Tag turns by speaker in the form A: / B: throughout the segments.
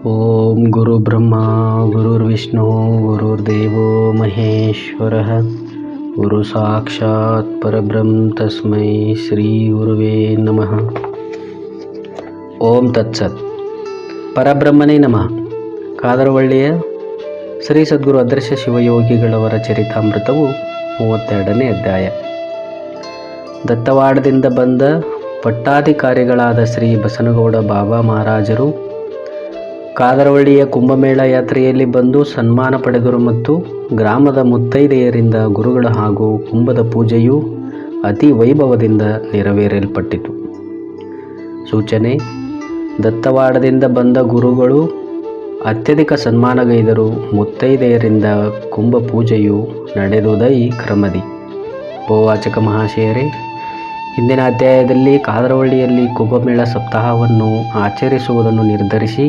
A: ಓಂ ಗುರು ಬ್ರಹ್ಮ ಗುರುರ್ವಿಷ್ಣು ಗುರುರ್ದೇವೋ ಮಹೇಶ್ವರಃ ಗುರು ಸಾಕ್ಷಾತ್ ಪರಬ್ರಹ್ಮ ತಸ್ಮೈ ಶ್ರೀ ಗುರುವೇ ನಮಃ. ಓಂ ತತ್ಸತ್. ಪರಬ್ರಹ್ಮನೇ ನಮಃ. ಕಾದರವಳ್ಳಿಯ ಶ್ರೀ ಸದ್ಗುರು ಅದೃಶ್ಯ ಶಿವಯೋಗಿಗಳವರ ಚರಿತಾಮೃತವು 32ನೇ ಅಧ್ಯಾಯ. ದತ್ತವಾಡದಿಂದ ಬಂದ ಪಟ್ಟಾಧಿಕಾರಿಗಳಾದ ಶ್ರೀ ಬಸನಗೌಡ ಬಾಬಾ ಮಹಾರಾಜರು ಕಾದರವಳ್ಳಿಯ ಕುಂಭಮೇಳ ಯಾತ್ರೆಯಲ್ಲಿ ಬಂದು ಸನ್ಮಾನ ಪಡೆದರು ಮತ್ತು ಗ್ರಾಮದ ಮುತ್ತೈದೆಯರಿಂದ ಗುರುಗಳ ಹಾಗೂ ಕುಂಭದ ಪೂಜೆಯು ಅತಿ ವೈಭವದಿಂದ ನೆರವೇರಲ್ಪಟ್ಟಿತು. ಸೂಚನೆ: ದತ್ತವಾಡದಿಂದ ಬಂದ ಗುರುಗಳು ಅತ್ಯಧಿಕ ಸನ್ಮಾನಗೈದರು. ಮುತ್ತೈದೆಯರಿಂದ ಕುಂಭ ಪೂಜೆಯು ನಡೆದುದೈ ಕ್ರಮದಿ. ಗೋವಾಚಕ ಮಹಾಶಯರೇ, ಹಿಂದಿನ ಅಧ್ಯಾಯದಲ್ಲಿ ಕಾದರವಳ್ಳಿಯಲ್ಲಿ ಕುಂಭಮೇಳ ಸಪ್ತಾಹವನ್ನು ಆಚರಿಸುವುದನ್ನು ನಿರ್ಧರಿಸಿ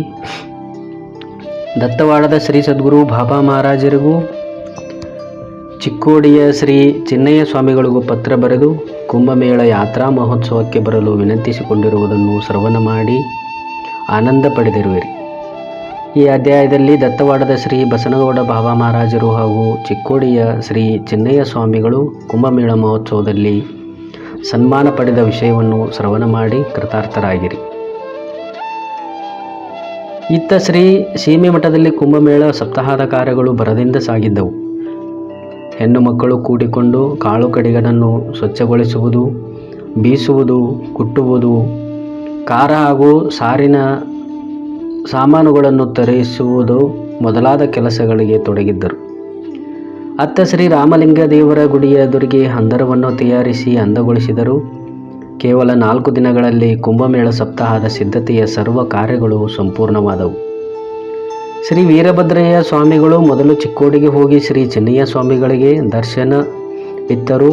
A: ದತ್ತವಾಡದ ಶ್ರೀ ಸದ್ಗುರು ಬಾಬಾ ಮಹಾರಾಜರಿಗೂ ಚಿಕ್ಕೋಡಿಯ ಶ್ರೀ ಚಿನ್ನಯ್ಯ ಸ್ವಾಮಿಗಳಿಗೂ ಪತ್ರ ಬರೆದು ಕುಂಭಮೇಳ ಯಾತ್ರಾ ಮಹೋತ್ಸವಕ್ಕೆ ಬರಲು ವಿನಂತಿಸಿಕೊಂಡಿರುವುದನ್ನು ಶ್ರವಣ ಮಾಡಿ ಆನಂದ ಪಡೆದಿರುವಿರಿ. ಈ ಅಧ್ಯಾಯದಲ್ಲಿ ದತ್ತವಾಡದ ಶ್ರೀ ಬಸನಗೌಡ ಬಾಬಾ ಮಹಾರಾಜರು ಹಾಗೂ ಚಿಕ್ಕೋಡಿಯ ಶ್ರೀ ಚಿನ್ನಯ್ಯ ಸ್ವಾಮಿಗಳು ಕುಂಭಮೇಳ ಮಹೋತ್ಸವದಲ್ಲಿ ಸನ್ಮಾನ ಪಡೆದ ವಿಷಯವನ್ನು ಶ್ರವಣ ಮಾಡಿ ಕೃತಾರ್ಥರಾಗಿರಿ. ಇತ್ತ ಶ್ರೀ ಸೀಮೆ ಮಠದಲ್ಲಿ ಕುಂಭಮೇಳ ಸಪ್ತಾಹದ ಕಾರ್ಯಗಳು ಭರದಿಂದ ಸಾಗಿದ್ದವು. ಹೆಣ್ಣು ಮಕ್ಕಳು ಕೂಡಿಕೊಂಡು ಕಾಳು ಕಡಿಗಳನ್ನು ಸ್ವಚ್ಛಗೊಳಿಸುವುದು, ಬೀಸುವುದು, ಕುಟ್ಟುವುದು, ಖಾರ ಹಾಗೂ ಸಾರಿನ ಸಾಮಾನುಗಳನ್ನು ತರಿಸುವುದು ಮೊದಲಾದ ಕೆಲಸಗಳಿಗೆ ತೊಡಗಿದ್ದರು. ಅತ್ತ ಶ್ರೀ ರಾಮಲಿಂಗ ದೇವರ ಗುಡಿಯ ಎದುರಿಗೆ ಹಂದರವನ್ನು ತಯಾರಿಸಿ ಅಂದಗೊಳಿಸಿದರು. ಕೇವಲ 4 ದಿನಗಳಲ್ಲಿ ಕುಂಭಮೇಳ ಸಪ್ತಾಹದ ಸಿದ್ಧತೆಯ ಸರ್ವ ಕಾರ್ಯಗಳು ಸಂಪೂರ್ಣವಾದವು. ಶ್ರೀ ವೀರಭದ್ರಯ್ಯ ಸ್ವಾಮಿಗಳು ಮೊದಲು ಚಿಕ್ಕೋಡಿಗೆ ಹೋಗಿ ಶ್ರೀ ಚಿನ್ನಯ್ಯ ಸ್ವಾಮಿಗಳಿಗೆ ದರ್ಶನವಿತ್ತರು.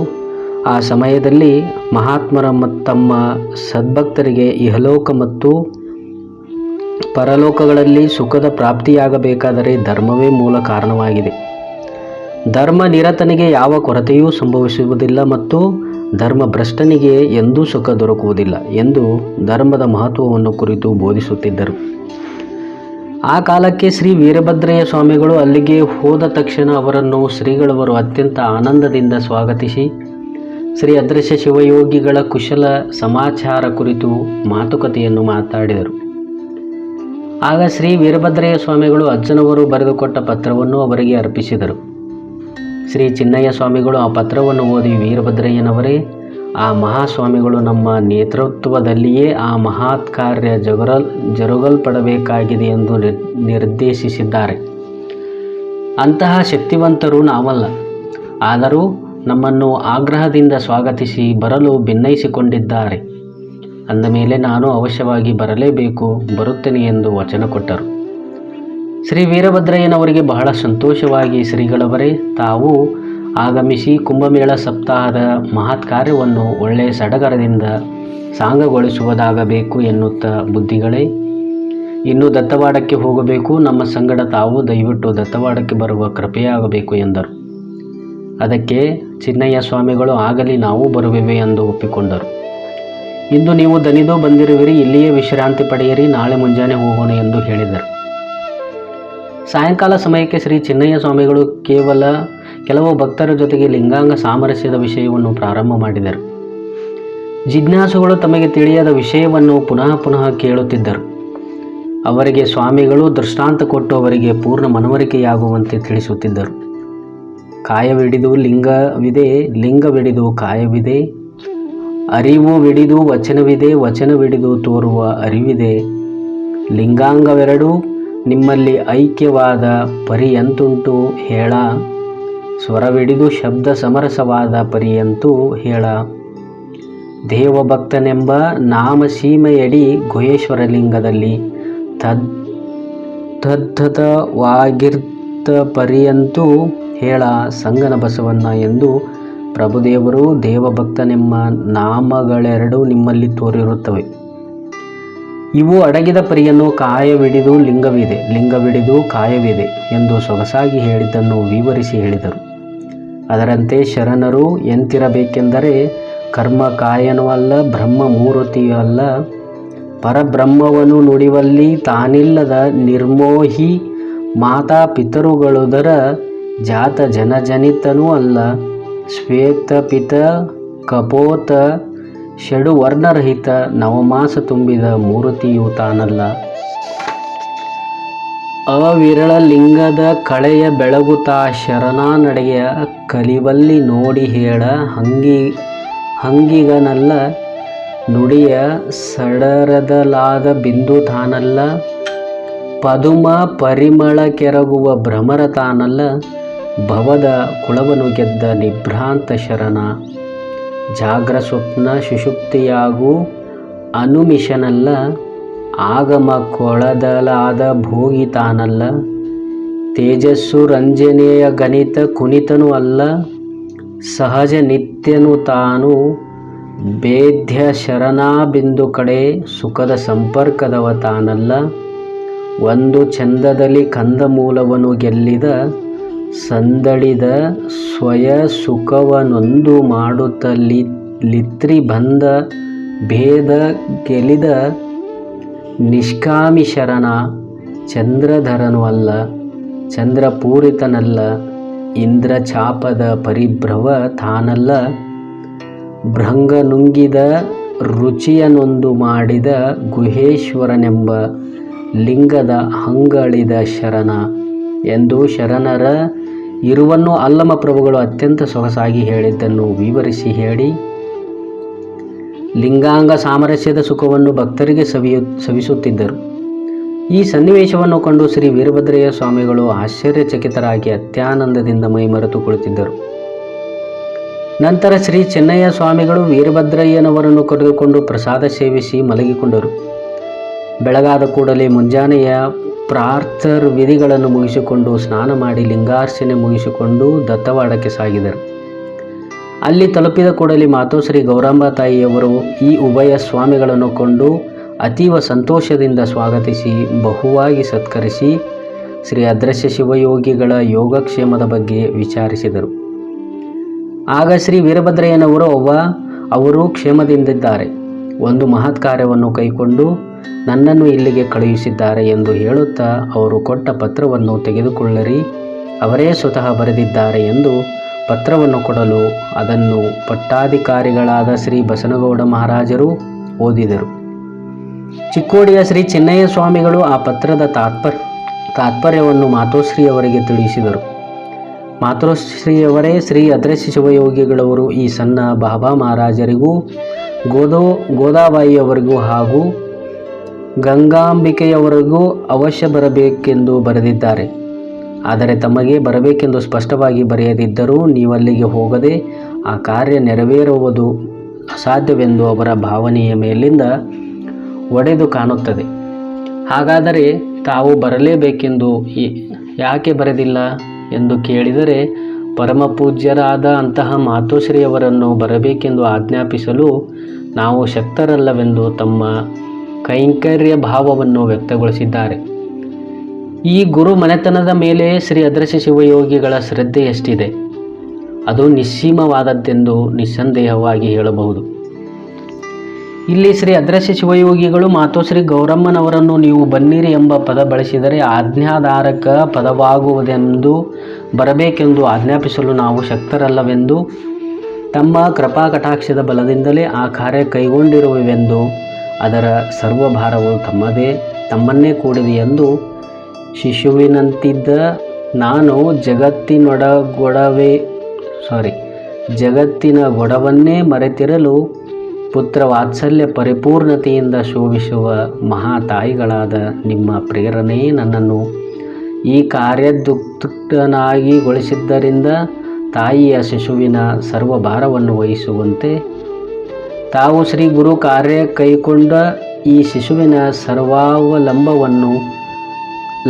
A: ಆ ಸಮಯದಲ್ಲಿ ಮಹಾತ್ಮರ ತಮ್ಮ ಸದ್ಭಕ್ತರಿಗೆ ಇಹಲೋಕ ಮತ್ತು ಪರಲೋಕಗಳಲ್ಲಿ ಸುಖದ ಪ್ರಾಪ್ತಿಯಾಗಬೇಕಾದರೆ ಧರ್ಮವೇ ಮೂಲ ಕಾರಣವಾಗಿದೆ. ಧರ್ಮ ನಿರತನಿಗೆ ಯಾವ ಕೊರತೆಯೂ ಸಂಭವಿಸುವುದಿಲ್ಲ ಮತ್ತು ಧರ್ಮ ಭ್ರಷ್ಟನಿಗೆ ಎಂದೂ ಸುಖ ದೊರಕುವುದಿಲ್ಲ ಎಂದು ಧರ್ಮದ ಮಹತ್ವವನ್ನು ಕುರಿತು ಬೋಧಿಸುತ್ತಿದ್ದರು. ಆ ಕಾಲಕ್ಕೆ ಶ್ರೀ ವೀರಭದ್ರಯ್ಯ ಸ್ವಾಮಿಗಳು ಅಲ್ಲಿಗೆ ಹೋದ ತಕ್ಷಣ ಅವರನ್ನು ಶ್ರೀಗಳವರು ಅತ್ಯಂತ ಆನಂದದಿಂದ ಸ್ವಾಗತಿಸಿ ಶ್ರೀ ಅದೃಶ್ಯ ಶಿವಯೋಗಿಗಳ ಕುಶಲ ಸಮಾಚಾರ ಕುರಿತು ಮಾತುಕತೆಯನ್ನು ಮಾತಾಡಿದರು. ಆಗ ಶ್ರೀ ವೀರಭದ್ರಯ್ಯ ಸ್ವಾಮಿಗಳು ಅಜ್ಜನವರು ಬರೆದುಕೊಟ್ಟ ಪತ್ರವನ್ನು ಅವರಿಗೆ ಅರ್ಪಿಸಿದರು. ಶ್ರೀ ಚಿನ್ನಯ್ಯ ಸ್ವಾಮಿಗಳು ಆ ಪತ್ರವನ್ನು ಓದಿ, ವೀರಭದ್ರಯ್ಯನವರೇ, ಆ ಮಹಾಸ್ವಾಮಿಗಳು ನಮ್ಮ ನೇತೃತ್ವದಲ್ಲಿಯೇ ಆ ಮಹತ್ ಕಾರ್ಯ ಜರುಗಲ್ಪಡಬೇಕಾಗಿದೆ ಎಂದು ನಿರ್ದೇಶಿಸಿದ್ದಾರೆ. ಅಂತಹ ಶಕ್ತಿವಂತರು ನಾವಲ್ಲ. ಆದರೂ ನಮ್ಮನ್ನು ಆಗ್ರಹದಿಂದ ಸ್ವಾಗತಿಸಿ ಬರಲು ಭಿನ್ನಯಿಸಿಕೊಂಡಿದ್ದಾರೆ. ಅಂದ ಮೇಲೆ ನಾನು ಅವಶ್ಯವಾಗಿ ಬರಲೇಬೇಕು, ಬರುತ್ತೇನೆ ಎಂದು ವಚನ ಕೊಟ್ಟರು. ಶ್ರೀ ವೀರಭದ್ರಯ್ಯನವರಿಗೆ ಬಹಳ ಸಂತೋಷವಾಗಿ, ಶ್ರೀಗಳವರೇ, ತಾವು ಆಗಮಿಸಿ ಕುಂಭಮೇಳ ಸಪ್ತಾಹದ ಮಹತ್ ಕಾರ್ಯವನ್ನು ಒಳ್ಳೆಯ ಸಡಗರದಿಂದ ಸಾಂಗಗೊಳಿಸುವುದಾಗಬೇಕು ಎನ್ನುತ್ತಾ, ಬುದ್ಧಿಗಳೇ, ಇನ್ನೂ ದತ್ತವಾಡಕ್ಕೆ ಹೋಗಬೇಕು. ನಮ್ಮ ಸಂಗಡ ತಾವು ದಯವಿಟ್ಟು ದತ್ತವಾಡಕ್ಕೆ ಬರುವ ಕೃಪೆಯಾಗಬೇಕು ಎಂದರು. ಅದಕ್ಕೆ ಚಿನ್ನಯ್ಯ ಸ್ವಾಮಿಗಳು, ಆಗಲಿ, ನಾವು ಬರುವೆವೆ ಎಂದು ಒಪ್ಪಿಕೊಂಡರು. ಇಂದು ನೀವು ದಣಿದು ಬಂದಿರುವಿರಿ, ಇಲ್ಲಿಯೇ ವಿಶ್ರಾಂತಿ ಪಡೆಯಿರಿ, ನಾಳೆ ಮುಂಜಾನೆ ಹೋಗೋಣ ಎಂದು ಹೇಳಿದರು. ಸಾಯಂಕಾಲ ಸಮಯಕ್ಕೆ ಶ್ರೀ ಚಿನ್ನಯ್ಯ ಸ್ವಾಮಿಗಳು ಕೆಲವು ಭಕ್ತರ ಜೊತೆಗೆ ಲಿಂಗಾಂಗ ಸಾಮರಸ್ಯದ ವಿಷಯವನ್ನು ಪ್ರಾರಂಭ ಮಾಡಿದರು. ಜಿಜ್ಞಾಸುಗಳು ತಮಗೆ ತಿಳಿಯದ ವಿಷಯವನ್ನು ಪುನಃ ಕೇಳುತ್ತಿದ್ದರು. ಅವರಿಗೆ ಸ್ವಾಮಿಗಳು ದೃಷ್ಟಾಂತ ಕೊಟ್ಟು ಅವರಿಗೆ ಪೂರ್ಣ ಮನವರಿಕೆಯಾಗುವಂತೆ ತಿಳಿಸುತ್ತಿದ್ದರು. ಕಾಯವಿಡಿದು ಲಿಂಗವಿದೆ, ಲಿಂಗವಿಡಿದು ಕಾಯವಿದೆ, ಅರಿವುವಿಡಿದು ವಚನವಿದೆ, ವಚನವಿಡಿದು ತೋರುವ ಅರಿವಿದೆ, ಲಿಂಗಾಂಗವೆರಡು ನಿಮ್ಮಲ್ಲಿ ಐಕ್ಯವಾದ ಪರಿಯಂತುಂಟು ಹೇಳ, ಸ್ವರವಿಡಿದು ಶಬ್ದ ಸಮರಸವಾದ ಪರಿಯಂತೂ ಹೇಳ, ದೇವಭಕ್ತನೆಂಬ ನಾಮಸೀಮೆಯಡಿ ಗುಹೇಶ್ವರ ಲಿಂಗದಲ್ಲಿ ತದ್ಧತವಾಗಿರ್ತ ಪರಿಯಂತೂ ಹೇಳ, ಸಂಗನ ಬಸವಣ್ಣ ಎಂದು ಪ್ರಭುದೇವರು ದೇವಭಕ್ತನೆಂಬ ನಾಮಗಳೆರಡು ನಿಮ್ಮಲ್ಲಿ ತೋರಿರುತ್ತವೆ. ಇವು ಅಡಗಿದ ಪರಿಯನ್ನು ಕಾಯವಿಡಿದು ಲಿಂಗವಿದೆ, ಲಿಂಗವಿಡಿದು ಕಾಯವಿದೆ ಎಂದು ಸೊಗಸಾಗಿ ಹೇಳಿದ್ದನ್ನು ವಿವರಿಸಿ ಹೇಳಿದರು. ಅದರಂತೆ ಶರಣರು ಎಂತಿರಬೇಕೆಂದರೆ, ಕರ್ಮ ಕಾಯನೂ ಅಲ್ಲ, ಬ್ರಹ್ಮ ಮೂರ್ತಿಯೂ ಅಲ್ಲ, ಪರಬ್ರಹ್ಮವನ್ನು ನುಡಿವಲ್ಲಿ ತಾನಿಲ್ಲದ ನಿರ್ಮೋಹಿ ಮಾತಾ ಪಿತರುಗಳುದರ ಜಾತ ಜನಜನಿತನೂ ಅಲ್ಲ. ಶ್ವೇತಪಿತ ಕಪೋತ ಷಡು ವರ್ಣರಹಿತ ನವಮಾಸ ತುಂಬಿದ ಮೂರ್ತಿಯು ತಾನಲ್ಲ. ಅವಿರಳ ಲಿಂಗದ ಕಳೆಯ ಬೆಳಗುತ್ತಾ ಶರಣಾ ನಡೆಯ ಕಲಿವಲ್ಲಿ ನೋಡಿ ಹೇಳ ಹಂಗಿಗನಲ್ಲ. ನುಡಿಯ ಸಡರದಲಾದ ಬಿಂದು ತಾನಲ್ಲ. ಪದುಮ ಪರಿಮಳ ಕೆರಗುವ ಭ್ರಮರ ತಾನಲ್ಲ. ಭವದ ಕುಳವನು ಗೆದ್ದ ನಿಭ್ರಾಂತ ಶರಣ. ಜಾಗ್ರ ಸ್ವಪ್ನ ಸುಷುಪ್ತಿಯಾಗೂ ಅನುಮಿಷನಲ್ಲ. ಆಗಮ ಕೊಳದಲಾದ ಭೋಗಿ ತಾನಲ್ಲ. ತೇಜಸ್ಸು ರಂಜನೆಯ ಗಣಿತ ಕುಣಿತನೂ ಅಲ್ಲ. ಸಹಜ ನಿತ್ಯನು ತಾನು ಭೇದ್ಯ ಶರಣಾ ಬಿಂದು ಕಡೆ ಸುಖದ ಸಂಪರ್ಕದವ ತಾನಲ್ಲ. ಒಂದು ಚಂದದಲ್ಲಿ ಕಂದ ಮೂಲವನು ಗೆಲ್ಲಿದ ಸಂದಳಿದ ಸ್ವಯ ಸುಖವನೊಂದು ಮಾಡುತ್ತಲಿತ್ರಿ ಬಂದ ಭೇದ ಗೆಲಿದ ನಿಷ್ಕಾಮಿ ಶರಣ. ಚಂದ್ರಧರನು ಅಲ್ಲ, ಚಂದ್ರಪೂರಿತನಲ್ಲ. ಇಂದ್ರ ಚಾಪದ ಪರಿಭ್ರವ ತಾನಲ್ಲ. ಭೃಂಗ ನುಂಗಿದ ರುಚಿಯನೊಂದು ಮಾಡಿದ ಗುಹೇಶ್ವರನೆಂಬ ಲಿಂಗದ ಹಂಗಳಿದ ಶರಣ ಎಂದು ಶರಣರ ಇರುವನ್ನು ಅಲ್ಲಮ ಪ್ರಭುಗಳು ಅತ್ಯಂತ ಸೊಗಸಾಗಿ ಹೇಳಿದ್ದನ್ನು ವಿವರಿಸಿ ಹೇಳಿ ಲಿಂಗಾಂಗ ಸಾಮರಸ್ಯದ ಸುಖವನ್ನು ಭಕ್ತರಿಗೆ ಸವಿಸುತ್ತಿದ್ದರು. ಈ ಸನ್ನಿವೇಶವನ್ನು ಕಂಡು ಶ್ರೀ ವೀರಭದ್ರಯ್ಯ ಸ್ವಾಮಿಗಳು ಆಶ್ಚರ್ಯಚಕಿತರಾಗಿ ಅತ್ಯಾನಂದದಿಂದ ಮೈಮರೆತು ಕುಳಿತಿದ್ದರು. ನಂತರ ಶ್ರೀ ಚೆನ್ನಯ್ಯ ಸ್ವಾಮಿಗಳು ವೀರಭದ್ರಯ್ಯನವರನ್ನು ಕರೆದುಕೊಂಡು ಪ್ರಸಾದ ಸೇವಿಸಿ ಮಲಗಿಕೊಂಡರು. ಬೆಳಗಾದ ಕೂಡಲೇ ಮುಂಜಾನೆಯ ಪ್ರಾರ್ಥರ್ ವಿಧಿಗಳನ್ನು ಮುಗಿಸಿಕೊಂಡು ಸ್ನಾನ ಮಾಡಿ ಲಿಂಗಾರ್ಚನೆ ಮುಗಿಸಿಕೊಂಡು ದತ್ತವಾಡಕ್ಕೆ ಸಾಗಿದರು. ಅಲ್ಲಿ ತಲುಪಿದ ಕೂಡಲೇ ಮಾತೋಶ್ರೀ ಗೌರಾಂಬ ತಾಯಿಯವರು ಈ ಉಭಯ ಸ್ವಾಮಿಗಳನ್ನು ಕೊಂಡು ಅತೀವ ಸಂತೋಷದಿಂದ ಸ್ವಾಗತಿಸಿ ಬಹುವಾಗಿ ಸತ್ಕರಿಸಿ ಶ್ರೀ ಅದೃಶ್ಯ ಶಿವಯೋಗಿಗಳ ಯೋಗಕ್ಷೇಮದ ಬಗ್ಗೆ ವಿಚಾರಿಸಿದರು. ಆಗ ಶ್ರೀ ವೀರಭದ್ರಯ್ಯನವರು ಅವರು ಕ್ಷೇಮದಿಂದಿದ್ದಾರೆ, ಒಂದು ಮಹತ್ ಕಾರ್ಯವನ್ನು ಕೈಕೊಂಡು ನನ್ನನ್ನು ಇಲ್ಲಿಗೆ ಕಳುಹಿಸಿದ್ದಾರೆ ಎಂದು ಹೇಳುತ್ತಾ ಅವರು ಕೊಟ್ಟ ಪತ್ರವನ್ನು ತೆಗೆದುಕೊಳ್ಳಿರಿ, ಅವರೇ ಸ್ವತಃ ಬರೆದಿದ್ದಾರೆ ಎಂದು ಪತ್ರವನ್ನು ಕೊಡಲು ಅದನ್ನು ಪಟ್ಟಾಧಿಕಾರಿಗಳಾದ ಶ್ರೀ ಬಸನಗೌಡ ಮಹಾರಾಜರು ಓದಿದರು. ಚಿಕ್ಕೋಡಿಯ ಶ್ರೀ ಚೆನ್ನಯ್ಯ ಸ್ವಾಮಿಗಳು ಆ ಪತ್ರದ ತಾತ್ಪರ್ಯವನ್ನು ಮಾತೋಶ್ರೀಯವರಿಗೆ ತಿಳಿಸಿದರು. ಮಾತೋಶ್ರೀಯವರೇ ಶ್ರೀ ಅದೃಶ್ಯ ಶಿವಯೋಗಿಗಳವರು ಈ ಸಣ್ಣ ಬಾಬಾ ಮಹಾರಾಜರಿಗೂ ಗೋದಾಬಾಯಿಯವರಿಗೂ ಹಾಗೂ ಗಂಗಾಂಬಿಕೆಯವರಿಗೂ ಅವಶ್ಯ ಬರಬೇಕೆಂದು ಬರೆದಿದ್ದಾರೆ. ಆದರೆ ತಮಗೆ ಬರಬೇಕೆಂದು ಸ್ಪಷ್ಟವಾಗಿ ಬರೆಯದಿದ್ದರೂ ನೀವಲ್ಲಿಗೆ ಹೋಗದೆ ಆ ಕಾರ್ಯ ನೆರವೇರುವುದು ಅಸಾಧ್ಯವೆಂದು ಅವರ ಭಾವನೆಯ ಮೇಲಿಂದ ಒಡೆದು ಕಾಣುತ್ತದೆ. ಹಾಗಾದರೆ ತಾವು ಬರಲೇಬೇಕೆಂದು ಯಾಕೆ ಬರೆದಿಲ್ಲ ಎಂದು ಕೇಳಿದರೆ, ಪರಮಪೂಜ್ಯರಾದ ಅಂತಹ ಮಾತೋಶ್ರೀಯವರನ್ನು ಬರಬೇಕೆಂದು ಆಜ್ಞಾಪಿಸಲು ನಾವು ಶಕ್ತರಲ್ಲವೆಂದು ತಮ್ಮ ಕೈಂಕರ್ಯ ಭಾವವನ್ನು ವ್ಯಕ್ತಗೊಳಿಸಿದ್ದಾರೆ. ಈ ಗುರು ಮನೆತನದ ಮೇಲೆ ಶ್ರೀ ಅದೃಶ್ಯ ಶಿವಯೋಗಿಗಳ ಶ್ರದ್ಧೆ ಎಷ್ಟಿದೆ, ಅದು ನಿಸ್ಸೀಮವಾದದ್ದೆಂದು ನಿಸ್ಸಂದೇಹವಾಗಿ ಹೇಳಬಹುದು. ಇಲ್ಲಿ ಶ್ರೀ ಅದೃಶ್ಯ ಶಿವಯೋಗಿಗಳು ಮಾತೋಶ್ರೀ ಗೌರಮ್ಮನವರನ್ನು ನೀವು ಬನ್ನಿರಿ ಎಂಬ ಪದ ಬಳಸಿದರೆ ಆಜ್ಞಾಧಾರಕ ಪದವಾಗುವುದೆಂದು ಬರಬೇಕೆಂದು ಆಜ್ಞಾಪಿಸಲು ನಾವು ಶಕ್ತರಲ್ಲವೆಂದು, ತಮ್ಮ ಕೃಪಾಕಟಾಕ್ಷದ ಬಲದಿಂದಲೇ ಆ ಕಾರ್ಯ ಕೈಗೊಂಡಿರುವೆವೆಂದು, ಅದರ ಸರ್ವಭಾರವು ತಮ್ಮನ್ನೇ ಕೂಡಿದೆ ಎಂದು, ಶಿಶುವಿನಂತಿದ್ದ ನಾನು ಜಗತ್ತಿನ ಗೊಡವನ್ನೇ ಮರೆತಿರಲು ಪುತ್ರ ವಾತ್ಸಲ್ಯ ಪರಿಪೂರ್ಣತೆಯಿಂದ ಶೋಭಿಸುವ ಮಹಾತಾಯಿಗಳಾದ ನಿಮ್ಮ ಪ್ರೇರಣೆಯೇ ನನ್ನನ್ನು ಈ ಕಾರ್ಯದುಕ್ತನಾಗಿಗೊಳಿಸಿದ್ದರಿಂದ ತಾಯಿಯ ಶಿಶುವಿನ ಸರ್ವಭಾರವನ್ನು ವಹಿಸುವಂತೆ ತಾವು ಶ್ರೀ ಗುರು ಕಾರ್ಯ ಕೈಕೊಂಡ ಈ ಶಿಶುವಿನ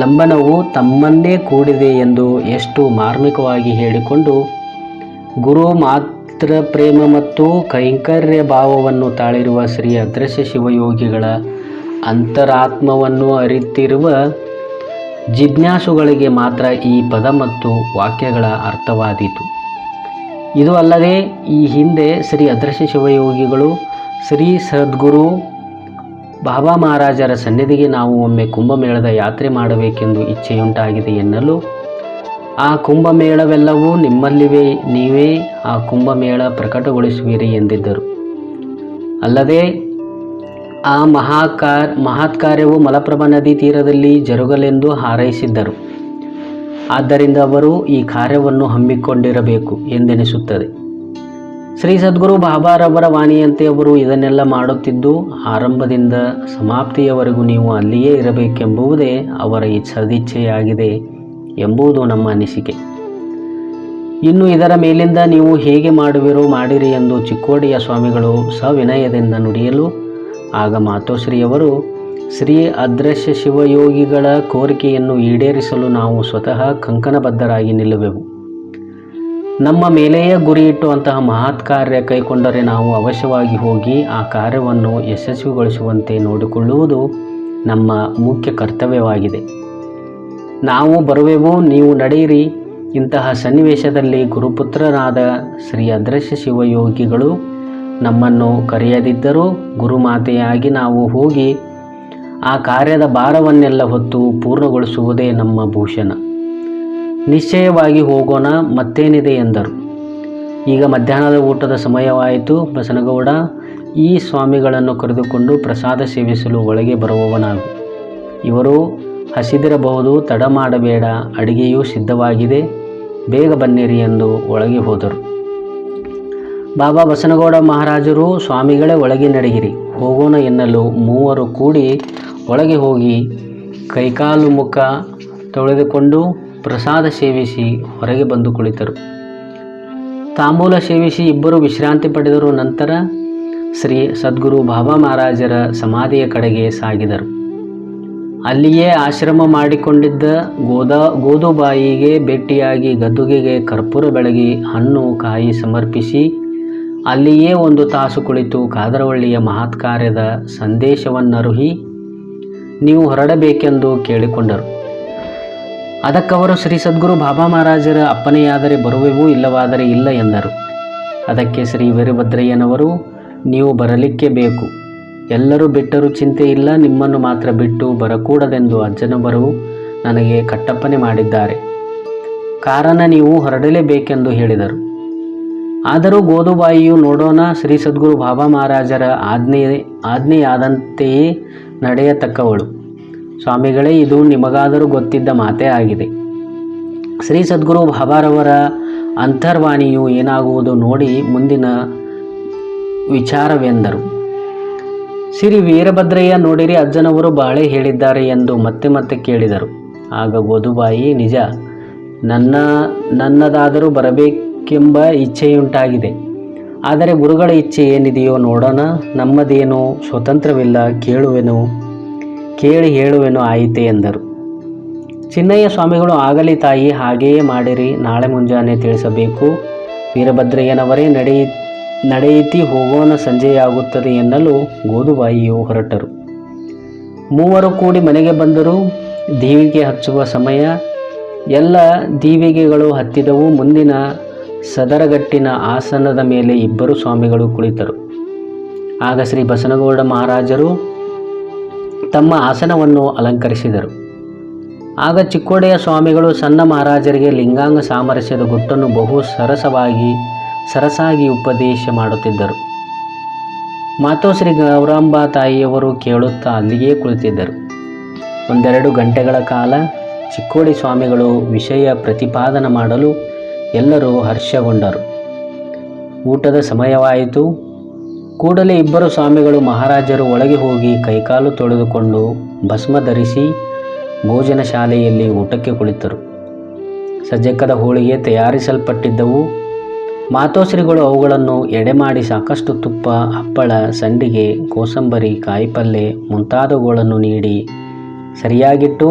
A: ಲಂಬನವು ತಮ್ಮನ್ನೇ ಕೂಡಿದೆ ಎಂದು ಎಷ್ಟು ಮಾರ್ಮಿಕವಾಗಿ ಹೇಳಿಕೊಂಡು ಗುರು ಮಾತ್ರ ಪ್ರೇಮ ಮತ್ತು ಕೈಂಕರ್ಯ ಭಾವವನ್ನು ತಾಳಿರುವ ಶ್ರೀ ಅದೃಶ್ಯ ಶಿವಯೋಗಿಗಳ ಅಂತರಾತ್ಮವನ್ನು ಅರಿತಿರುವ ಜಿಜ್ಞಾಸುಗಳಿಗೆ ಮಾತ್ರ ಈ ಪದ ಮತ್ತು ವಾಕ್ಯಗಳ ಅರ್ಥವಾದೀತು. ಇದು ಅಲ್ಲದೆ ಈ ಹಿಂದೆ ಶ್ರೀ ಅದೃಶ್ಯ ಶಿವಯೋಗಿಗಳು ಶ್ರೀ ಸದ್ಗುರು ಬಾಬಾ ಮಹಾರಾಜರ ಸನ್ನಿಧಿಗೆ ನಾವು ಒಮ್ಮೆ ಕುಂಭಮೇಳದ ಯಾತ್ರೆ ಮಾಡಬೇಕೆಂದು ಇಚ್ಛೆಯುಂಟಾಗಿದೆ ಎನ್ನಲು, ಆ ಕುಂಭಮೇಳವೆಲ್ಲವೂ ನಿಮ್ಮಲ್ಲಿವೆ, ನೀವೇ ಆ ಕುಂಭಮೇಳ ಪ್ರಕಟಗೊಳಿಸುವಿರಿ ಎಂದಿದ್ದರು. ಅಲ್ಲದೆ ಆ ಮಹತ್ ಕಾರ್ಯವು ಮಲಪ್ರಭಾ ನದಿ ತೀರದಲ್ಲಿ ಜರುಗಲೆಂದು ಹಾರೈಸಿದ್ದರು. ಆದ್ದರಿಂದ ಅವರು ಈ ಕಾರ್ಯವನ್ನು ಹಮ್ಮಿಕೊಂಡಿರಬೇಕು ಎಂದೆನಿಸುತ್ತದೆ. ಶ್ರೀ ಸದ್ಗುರು ಬಾಬಾರವರ ವಾಣಿಯಂತೆ ಅವರು ಇದನ್ನೆಲ್ಲ ಮಾಡುತ್ತಿದ್ದು, ಆರಂಭದಿಂದ ಸಮಾಪ್ತಿಯವರೆಗೂ ನೀವು ಅಲ್ಲಿಯೇ ಇರಬೇಕೆಂಬುದೇ ಅವರ ಸದಿಚ್ಛೆಯಾಗಿದೆ ಎಂಬುದು ನಮ್ಮ ಅನಿಸಿಕೆ. ಇನ್ನು ಇದರ ಮೇಲಿಂದ ನೀವು ಹೇಗೆ ಮಾಡುವಿರೋ ಮಾಡಿರಿ ಎಂದು ಚಿಕ್ಕೋಡಿಯ ಸ್ವಾಮಿಗಳು ಸವಿನಯದಿಂದ ನುಡಿಯಲು, ಆಗ ಮಾತೋಶ್ರೀಯವರು, ಶ್ರೀ ಅದೃಶ್ಯ ಶಿವಯೋಗಿಗಳ ಕೋರಿಕೆಯನ್ನು ಈಡೇರಿಸಲು ನಾವು ಸ್ವತಃ ಕಂಕಣಬದ್ಧರಾಗಿ ನಿಲ್ಲುವೆವು. ನಮ್ಮ ಮೇಲೆಯೇ ಗುರಿಯಿಟ್ಟು ಅಂತಹ ಮಹತ್ ಕಾರ್ಯ ಕೈಗೊಂಡರೆ ನಾವು ಅವಶ್ಯವಾಗಿ ಹೋಗಿ ಆ ಕಾರ್ಯವನ್ನು ಯಶಸ್ವಿಗೊಳಿಸುವಂತೆ ನೋಡಿಕೊಳ್ಳುವುದು ನಮ್ಮ ಮುಖ್ಯ ಕರ್ತವ್ಯವಾಗಿದೆ. ನಾವು ಬರುವೆವು, ನೀವು ನಡೆಯಿರಿ. ಇಂತಹ ಸನ್ನಿವೇಶದಲ್ಲಿ ಗುರುಪುತ್ರನಾದ ಶ್ರೀ ಅದೃಶ್ಯ ಶಿವಯೋಗಿಗಳು ನಮ್ಮನ್ನು ಕರೆಯದಿದ್ದರೂ ಗುರುಮಾತೆಯಾಗಿ ನಾವು ಹೋಗಿ ಆ ಕಾರ್ಯದ ಭಾರವನ್ನೆಲ್ಲ ಹೊತ್ತು ಪೂರ್ಣಗೊಳಿಸುವುದೇ ನಮ್ಮ ಭೂಷಣ. ನಿಶ್ಚಯವಾಗಿ ಹೋಗೋಣ, ಮತ್ತೇನಿದೆ ಎಂದರು. ಈಗ ಮಧ್ಯಾಹ್ನದ ಊಟದ ಸಮಯವಾಯಿತು. ಬಸನಗೌಡ, ಈ ಸ್ವಾಮಿಗಳನ್ನು ಕರೆದುಕೊಂಡು ಪ್ರಸಾದ ಸೇವಿಸಲು ಒಳಗೆ ಬರುವವನಾಗು. ಇವರು ಹಸಿದಿರಬಹುದು, ತಡ ಮಾಡಬೇಡ, ಅಡಿಗೆಯೂ ಸಿದ್ಧವಾಗಿದೆ, ಬೇಗ ಬನ್ನಿರಿ ಎಂದು ಒಳಗೆ ಹೋದರು. ಬಾಬಾ ಬಸನಗೌಡ ಮಹಾರಾಜರು, ಸ್ವಾಮಿಗಳೇ ಒಳಗೆ ನಡೆಯಿರಿ, ಹೋಗೋಣ ಎನ್ನಲು ಮೂವರು ಕೂಡಿ ಒಳಗೆ ಹೋಗಿ ಕೈಕಾಲು ಮುಖ ತೊಳೆದುಕೊಂಡು ಪ್ರಸಾದ ಸೇವಿಸಿ ಹೊರಗೆ ಬಂದು ಕುಳಿತರು. ತಾಂಬೂಲ ಸೇವಿಸಿ ಇಬ್ಬರು ವಿಶ್ರಾಂತಿ ಪಡೆದರು. ನಂತರ ಶ್ರೀ ಸದ್ಗುರು ಬಾಬಾ ಮಹಾರಾಜರ ಸಮಾಧಿಯ ಕಡೆಗೆ ಸಾಗಿದರು. ಅಲ್ಲಿಯೇ ಆಶ್ರಮ ಮಾಡಿಕೊಂಡಿದ್ದ ಗೋದುಬಾಯಿಗೆ ಭೇಟಿಯಾಗಿ ಗದ್ದುಗೆಗೆ ಕರ್ಪೂರ ಬೆಳಗಿ ಹಣ್ಣು ಕಾಯಿ ಸಮರ್ಪಿಸಿ ಅಲ್ಲಿಯೇ ಒಂದು ತಾಸು ಕುಳಿತು ಕಾದರವಳ್ಳಿಯ ಮಹತ್ ಕಾರ್ಯದ ಸಂದೇಶವನ್ನರುಹಿ ನೀವು ಹೊರಡಬೇಕೆಂದು ಕೇಳಿಕೊಂಡರು. ಅದಕ್ಕವರು ಶ್ರೀ ಸದ್ಗುರು ಬಾಬಾ ಮಹಾರಾಜರ ಅಪ್ಪನೆಯಾದರೆ ಬರುವೆವು, ಇಲ್ಲವಾದರೆ ಇಲ್ಲ ಎಂದರು. ಅದಕ್ಕೆ ಶ್ರೀ ವೀರಭದ್ರಯ್ಯನವರು, ನೀವು ಬರಲಿಕ್ಕೆ ಬೇಕು, ಎಲ್ಲರೂ ಬಿಟ್ಟರೂ ಚಿಂತೆ ಇಲ್ಲ, ನಿಮ್ಮನ್ನು ಮಾತ್ರ ಬಿಟ್ಟು ಬರಕೂಡದೆಂದು ಅಜ್ಜನವರು ನನಗೆ ಕಟ್ಟಪ್ಪಣೆ ಮಾಡಿದ್ದಾರೆ. ಕಾರಣ ನೀವು ಹೊರಡಲೇಬೇಕೆಂದು ಹೇಳಿದರು. ಆದರೂ ಗೋದುಬಾಯಿಯು, ನೋಡೋಣ, ಶ್ರೀ ಸದ್ಗುರು ಬಾಬಾ ಮಹಾರಾಜರ ಆಜ್ಞೆಯಾದಂತೆಯೇ ನಡೆಯತಕ್ಕವಳು. ಸ್ವಾಮಿಗಳೇ, ಇದು ನಿಮಗಾದರೂ ಗೊತ್ತಿದ್ದ ಮಾತೇ ಆಗಿದೆ. ಶ್ರೀ ಸದ್ಗುರು ಬಾಬಾರವರ ಅಂತರ್ವಾಣಿಯು ಏನಾಗುವುದು ನೋಡಿ ಮುಂದಿನ ವಿಚಾರವೆಂದರು. ಶ್ರೀ ವೀರಭದ್ರಯ್ಯ, ನೋಡಿರಿ, ಅಜ್ಜನವರು ಬಾಳೆ ಹೇಳಿದ್ದಾರೆ ಎಂದು ಮತ್ತೆ ಮತ್ತೆ ಕೇಳಿದರು. ಆಗ ಗೋದುಬಾಯಿ, ನಿಜ, ನನ್ನದಾದರೂ ಬರಬೇಕೆಂಬ ಇಚ್ಛೆಯುಂಟಾಗಿದೆ. ಆದರೆ ಗುರುಗಳ ಇಚ್ಛೆ ಏನಿದೆಯೋ ನೋಡೋಣ, ನಮ್ಮದೇನೋ ಸ್ವತಂತ್ರವಿಲ್ಲ, ಕೇಳಿ ಹೇಳುವೆನು ಆಯಿತೆ ಎಂದರು. ಚಿನ್ನಯ್ಯ ಸ್ವಾಮಿಗಳು, ಆಗಲಿ ತಾಯಿ, ಹಾಗೆಯೇ ಮಾಡಿರಿ, ನಾಳೆ ಮುಂಜಾನೆ ತಿಳಿಸಬೇಕು. ವೀರಭದ್ರಯ್ಯನವರೇ, ನಡೆಯಿತಿ, ಹೋಗೋಣ, ಸಂಜೆಯಾಗುತ್ತದೆ ಎನ್ನಲು ಗೋದುಬಾಯಿಯು ಹೊರಟರು. ಮೂವರು ಕೂಡಿ ಮನೆಗೆ ಬಂದರು. ದೀವಿಗೆ ಹಚ್ಚುವ ಸಮಯ. ಎಲ್ಲ ದೀವಿಗೆಗಳು ಹತ್ತಿದವು. ಮುಂದಿನ ಸದರಗಟ್ಟಿನ ಆಸನದ ಮೇಲೆ ಇಬ್ಬರು ಸ್ವಾಮಿಗಳು ಕುಳಿತರು. ಆಗ ಶ್ರೀ ಬಸನಗೌಡ ಮಹಾರಾಜರು ತಮ್ಮ ಆಸನವನ್ನು ಅಲಂಕರಿಸಿದರು. ಆಗ ಚಿಕ್ಕೋಡೆಯ ಸ್ವಾಮಿಗಳು ಸಣ್ಣ ಮಹಾರಾಜರಿಗೆ ಲಿಂಗಾಂಗ ಸಾಮರಸ್ಯದ ಗುಟ್ಟನ್ನು ಬಹು ಸರಸಾಗಿ ಉಪದೇಶ ಮಾಡುತ್ತಿದ್ದರು. ಮಾತೋಶ್ರೀ ಗೌರಾಂಬಾ ತಾಯಿಯವರು ಕೇಳುತ್ತಾ ಅಲ್ಲಿಯೇ ಕುಳಿತಿದ್ದರು. ಒಂದೆರಡು ಗಂಟೆಗಳ ಕಾಲ ಚಿಕ್ಕೋಡಿ ಸ್ವಾಮಿಗಳು ವಿಷಯ ಪ್ರತಿಪಾದನೆ ಮಾಡಲು ಎಲ್ಲರೂ ಹರ್ಷಗೊಂಡರು. ಊಟದ ಸಮಯವಾಯಿತು. ಕೂಡಲೇ ಇಬ್ಬರು ಸ್ವಾಮಿಗಳು ಮಹಾರಾಜರು ಒಳಗೆ ಹೋಗಿ ಕೈಕಾಲು ತೊಳೆದುಕೊಂಡು ಭಸ್ಮ ಧರಿಸಿ ಭೋಜನ ಶಾಲೆಯಲ್ಲಿ ಊಟಕ್ಕೆ ಕುಳಿತರು. ಸಜ್ಜಕದ ಹೋಳಿಗೆ ತಯಾರಿಸಲ್ಪಟ್ಟಿದ್ದವು. ಮಾತೋಶ್ರೀಗಳು ಅವುಗಳನ್ನು ಎಡೆಮಾಡಿ ಸಾಕಷ್ಟು ತುಪ್ಪ, ಹಪ್ಪಳ, ಸಂಡಿಗೆ, ಕೋಸಂಬರಿ, ಕಾಯಿಪಲ್ಲೆ ಮುಂತಾದವುಗಳನ್ನು ನೀಡಿ ಸರಿಯಾಗಿಟ್ಟು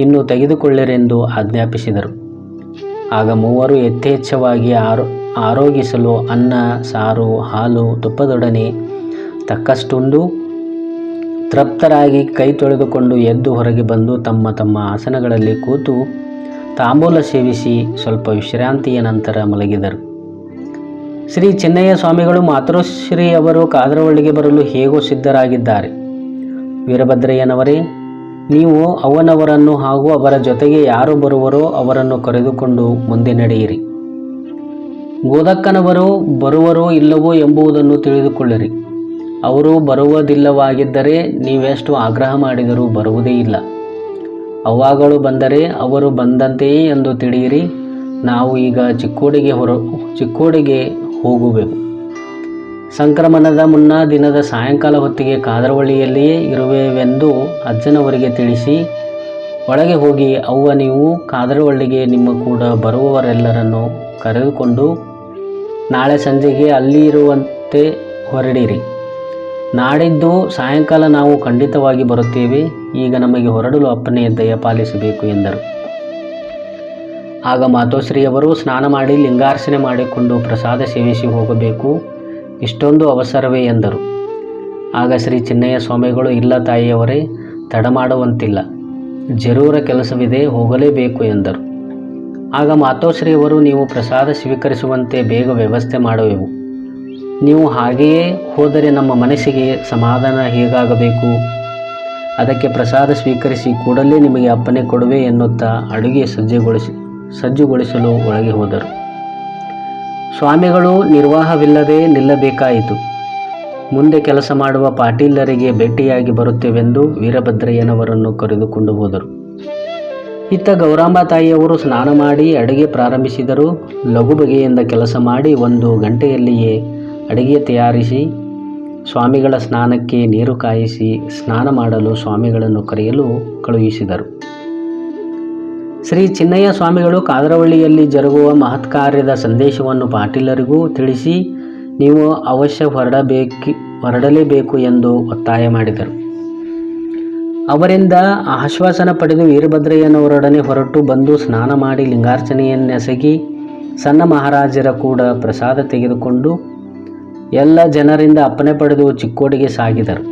A: ಇನ್ನು ತೆಗೆದುಕೊಳ್ಳಿರೆಂದು ಆಜ್ಞಾಪಿಸಿದರು. ಆಗ ಮೂವರು ಯಥೇಚ್ಛವಾಗಿ ಆರೋಗಿಸಲು ಅನ್ನ, ಸಾರು, ಹಾಲು, ತುಪ್ಪದೊಡನೆ ತಕ್ಕಷ್ಟುಂಡು ತೃಪ್ತರಾಗಿ ಕೈ ತೊಳೆದುಕೊಂಡು ಎದ್ದು ಹೊರಗೆ ಬಂದು ತಮ್ಮ ತಮ್ಮ ಆಸನಗಳಲ್ಲಿ ಕೂತು ತಾಂಬೂಲ ಸೇವಿಸಿ ಸ್ವಲ್ಪ ವಿಶ್ರಾಂತಿಯ ನಂತರ ಮಲಗಿದರು. ಶ್ರೀ ಚಿನ್ನಯ್ಯ ಸ್ವಾಮಿಗಳು ಮಾತೃಶ್ರೀ ಅವರು ಕಾದರವಳ್ಳಿಗೆ ಬರಲು ಹೇಗೋ ಸಿದ್ಧರಾಗಿದ್ದಾರೆ. ವೀರಭದ್ರಯ್ಯನವರೇ, ನೀವು ಅವನವರನ್ನು ಹಾಗೂ ಅವರ ಜೊತೆಗೆ ಯಾರು ಬರುವರೋ ಅವರನ್ನು ಕರೆದುಕೊಂಡು ಮುಂದೆ ನಡೆಯಿರಿ. ಗೋದಕ್ಕನವರು ಬರುವರೋ ಇಲ್ಲವೋ ಎಂಬುದನ್ನು ತಿಳಿದುಕೊಳ್ಳಿರಿ. ಅವರು ಬರುವುದಿಲ್ಲವಾಗಿದ್ದರೆ ನೀವೆಷ್ಟು ಆಗ್ರಹ ಮಾಡಿದರೂ ಬರುವುದೇ ಇಲ್ಲ. ಅವಾಗಳು ಬಂದರೆ ಅವರು ಬಂದಂತೆಯೇ ಎಂದು ತಿಳಿಯಿರಿ. ನಾವು ಈಗ ಚಿಕ್ಕೋಡಿಗೆ ಹೋಗುವೆವು. ಸಂಕ್ರಮಣದ ಮುನ್ನಾ ದಿನದ ಸಾಯಂಕಾಲ ಹೊತ್ತಿಗೆ ಕಾದರವಳ್ಳಿಯಲ್ಲಿಯೇ ಇರುವೆವೆಂದು ಅಜ್ಜನವರಿಗೆ ತಿಳಿಸಿ ಒಳಗೆ ಹೋಗಿ ಅವ್ವ ನೀವು ಕಾದರವಳ್ಳಿಗೆ ನಿಮ್ಮ ಕೂಡ ಬರುವವರೆಲ್ಲರನ್ನು ಕರೆದುಕೊಂಡು ನಾಳೆ ಸಂಜೆಗೆ ಅಲ್ಲಿ ಇರುವಂತೆ ಹೊರಡಿರಿ. ನಾಡಿದ್ದು ಸಾಯಂಕಾಲ ನಾವು ಖಂಡಿತವಾಗಿ ಬರುತ್ತೇವೆ. ಈಗ ನಮಗೆ ಹೊರಡಲು ಅಪ್ಪನೇ ದಯಪಾಲಿಸಬೇಕು ಎಂದರು. ಆಗ ಮಾತೋಶ್ರೀಯವರು ಸ್ನಾನ ಮಾಡಿ ಲಿಂಗಾರ್ಚನೆ ಮಾಡಿಕೊಂಡು ಪ್ರಸಾದ ಸೇವಿಸಿ ಹೋಗಬೇಕು. ಇಷ್ಟೊಂದು ಅವಸರವೇ ಎಂದರು. ಆಗ ಶ್ರೀ ಚಿನ್ನಯ್ಯ ಸ್ವಾಮಿಗಳು, ಇಲ್ಲ ತಾಯಿಯವರೇ, ತಡ ಮಾಡುವಂತಿಲ್ಲ, ಜರೂರ ಕೆಲಸವಿದೆ, ಹೋಗಲೇಬೇಕು ಎಂದರು. ಆಗ ಮಾತೋಶ್ರೀಯವರು, ನೀವು ಪ್ರಸಾದ ಸ್ವೀಕರಿಸುವಂತೆ ಬೇಗ ವ್ಯವಸ್ಥೆ ಮಾಡುವೆವು. ನೀವು ಹಾಗೆಯೇ ಹೋದರೆ ನಮ್ಮ ಮನಸ್ಸಿಗೆ ಸಮಾಧಾನ ಹೇಗಾಗಬೇಕು? ಅದಕ್ಕೆ ಪ್ರಸಾದ ಸ್ವೀಕರಿಸಿ ಕೂಡಲೇ ನಿಮಗೆ ಅಪ್ಪನೆ ಕೊಡುವೆ ಎನ್ನುತ್ತಾ ಅಡುಗೆ ಸಜ್ಜುಗೊಳಿಸಲು ಒಳಗೆ ಹೋದರು. ಸ್ವಾಮಿಗಳು ನಿರ್ವಾಹವಿಲ್ಲದೆ ನಿಲ್ಲಬೇಕಾಯಿತು. ಮುಂದೆ ಕೆಲಸ ಮಾಡುವ ಪಾಟೀಲರಿಗೆ ಭೇಟಿಯಾಗಿ ಬರುತ್ತೇವೆಂದು ವೀರಭದ್ರಯ್ಯನವರನ್ನು ಕರೆದುಕೊಂಡು ಹೋದರು. ಇತ್ತ ಗೌರಾಂಬ ತಾಯಿಯವರು ಸ್ನಾನ ಮಾಡಿ ಅಡುಗೆ ಪ್ರಾರಂಭಿಸಿದರು. ಲಘು ಬಗೆಯಿಂದ ಕೆಲಸ ಮಾಡಿ 1 ಗಂಟೆಯಲ್ಲಿಯೇ ಅಡುಗೆ ತಯಾರಿಸಿ ಸ್ವಾಮಿಗಳ ಸ್ನಾನಕ್ಕೆ ನೀರು ಕಾಯಿಸಿ ಸ್ನಾನ ಮಾಡಲು ಸ್ವಾಮಿಗಳನ್ನು ಕರೆಯಲು ಕಳುಹಿಸಿದರು. ಶ್ರೀ ಚಿನ್ನಯ್ಯ ಸ್ವಾಮಿಗಳು ಕಾದರವಳ್ಳಿಯಲ್ಲಿ ಜರುಗುವ ಮಹತ್ ಕಾರ್ಯದ ಸಂದೇಶವನ್ನು ಪಾಟೀಲರಿಗೂ ತಿಳಿಸಿ ನೀವು ಅವಶ್ಯ ಹೊರಡಲೇಬೇಕು ಎಂದು ಒತ್ತಾಯ ಮಾಡಿದರು. ಅವರಿಂದ ಆಶ್ವಾಸನ ಪಡೆದು ವೀರಭದ್ರಯ್ಯನವರೊಡನೆ ಹೊರಟು ಬಂದು ಸ್ನಾನ ಮಾಡಿ ಲಿಂಗಾರ್ಚನೆಯನ್ನೆಸಗಿ ಸಣ್ಣ ಮಹಾರಾಜರ ಕೂಡ ಪ್ರಸಾದ ತೆಗೆದುಕೊಂಡು ಎಲ್ಲ ಜನರಿಂದ ಅಪ್ಪಣೆ ಪಡೆದು ಚಿಕ್ಕೋಡಿಗೆ ಸಾಗಿದರು.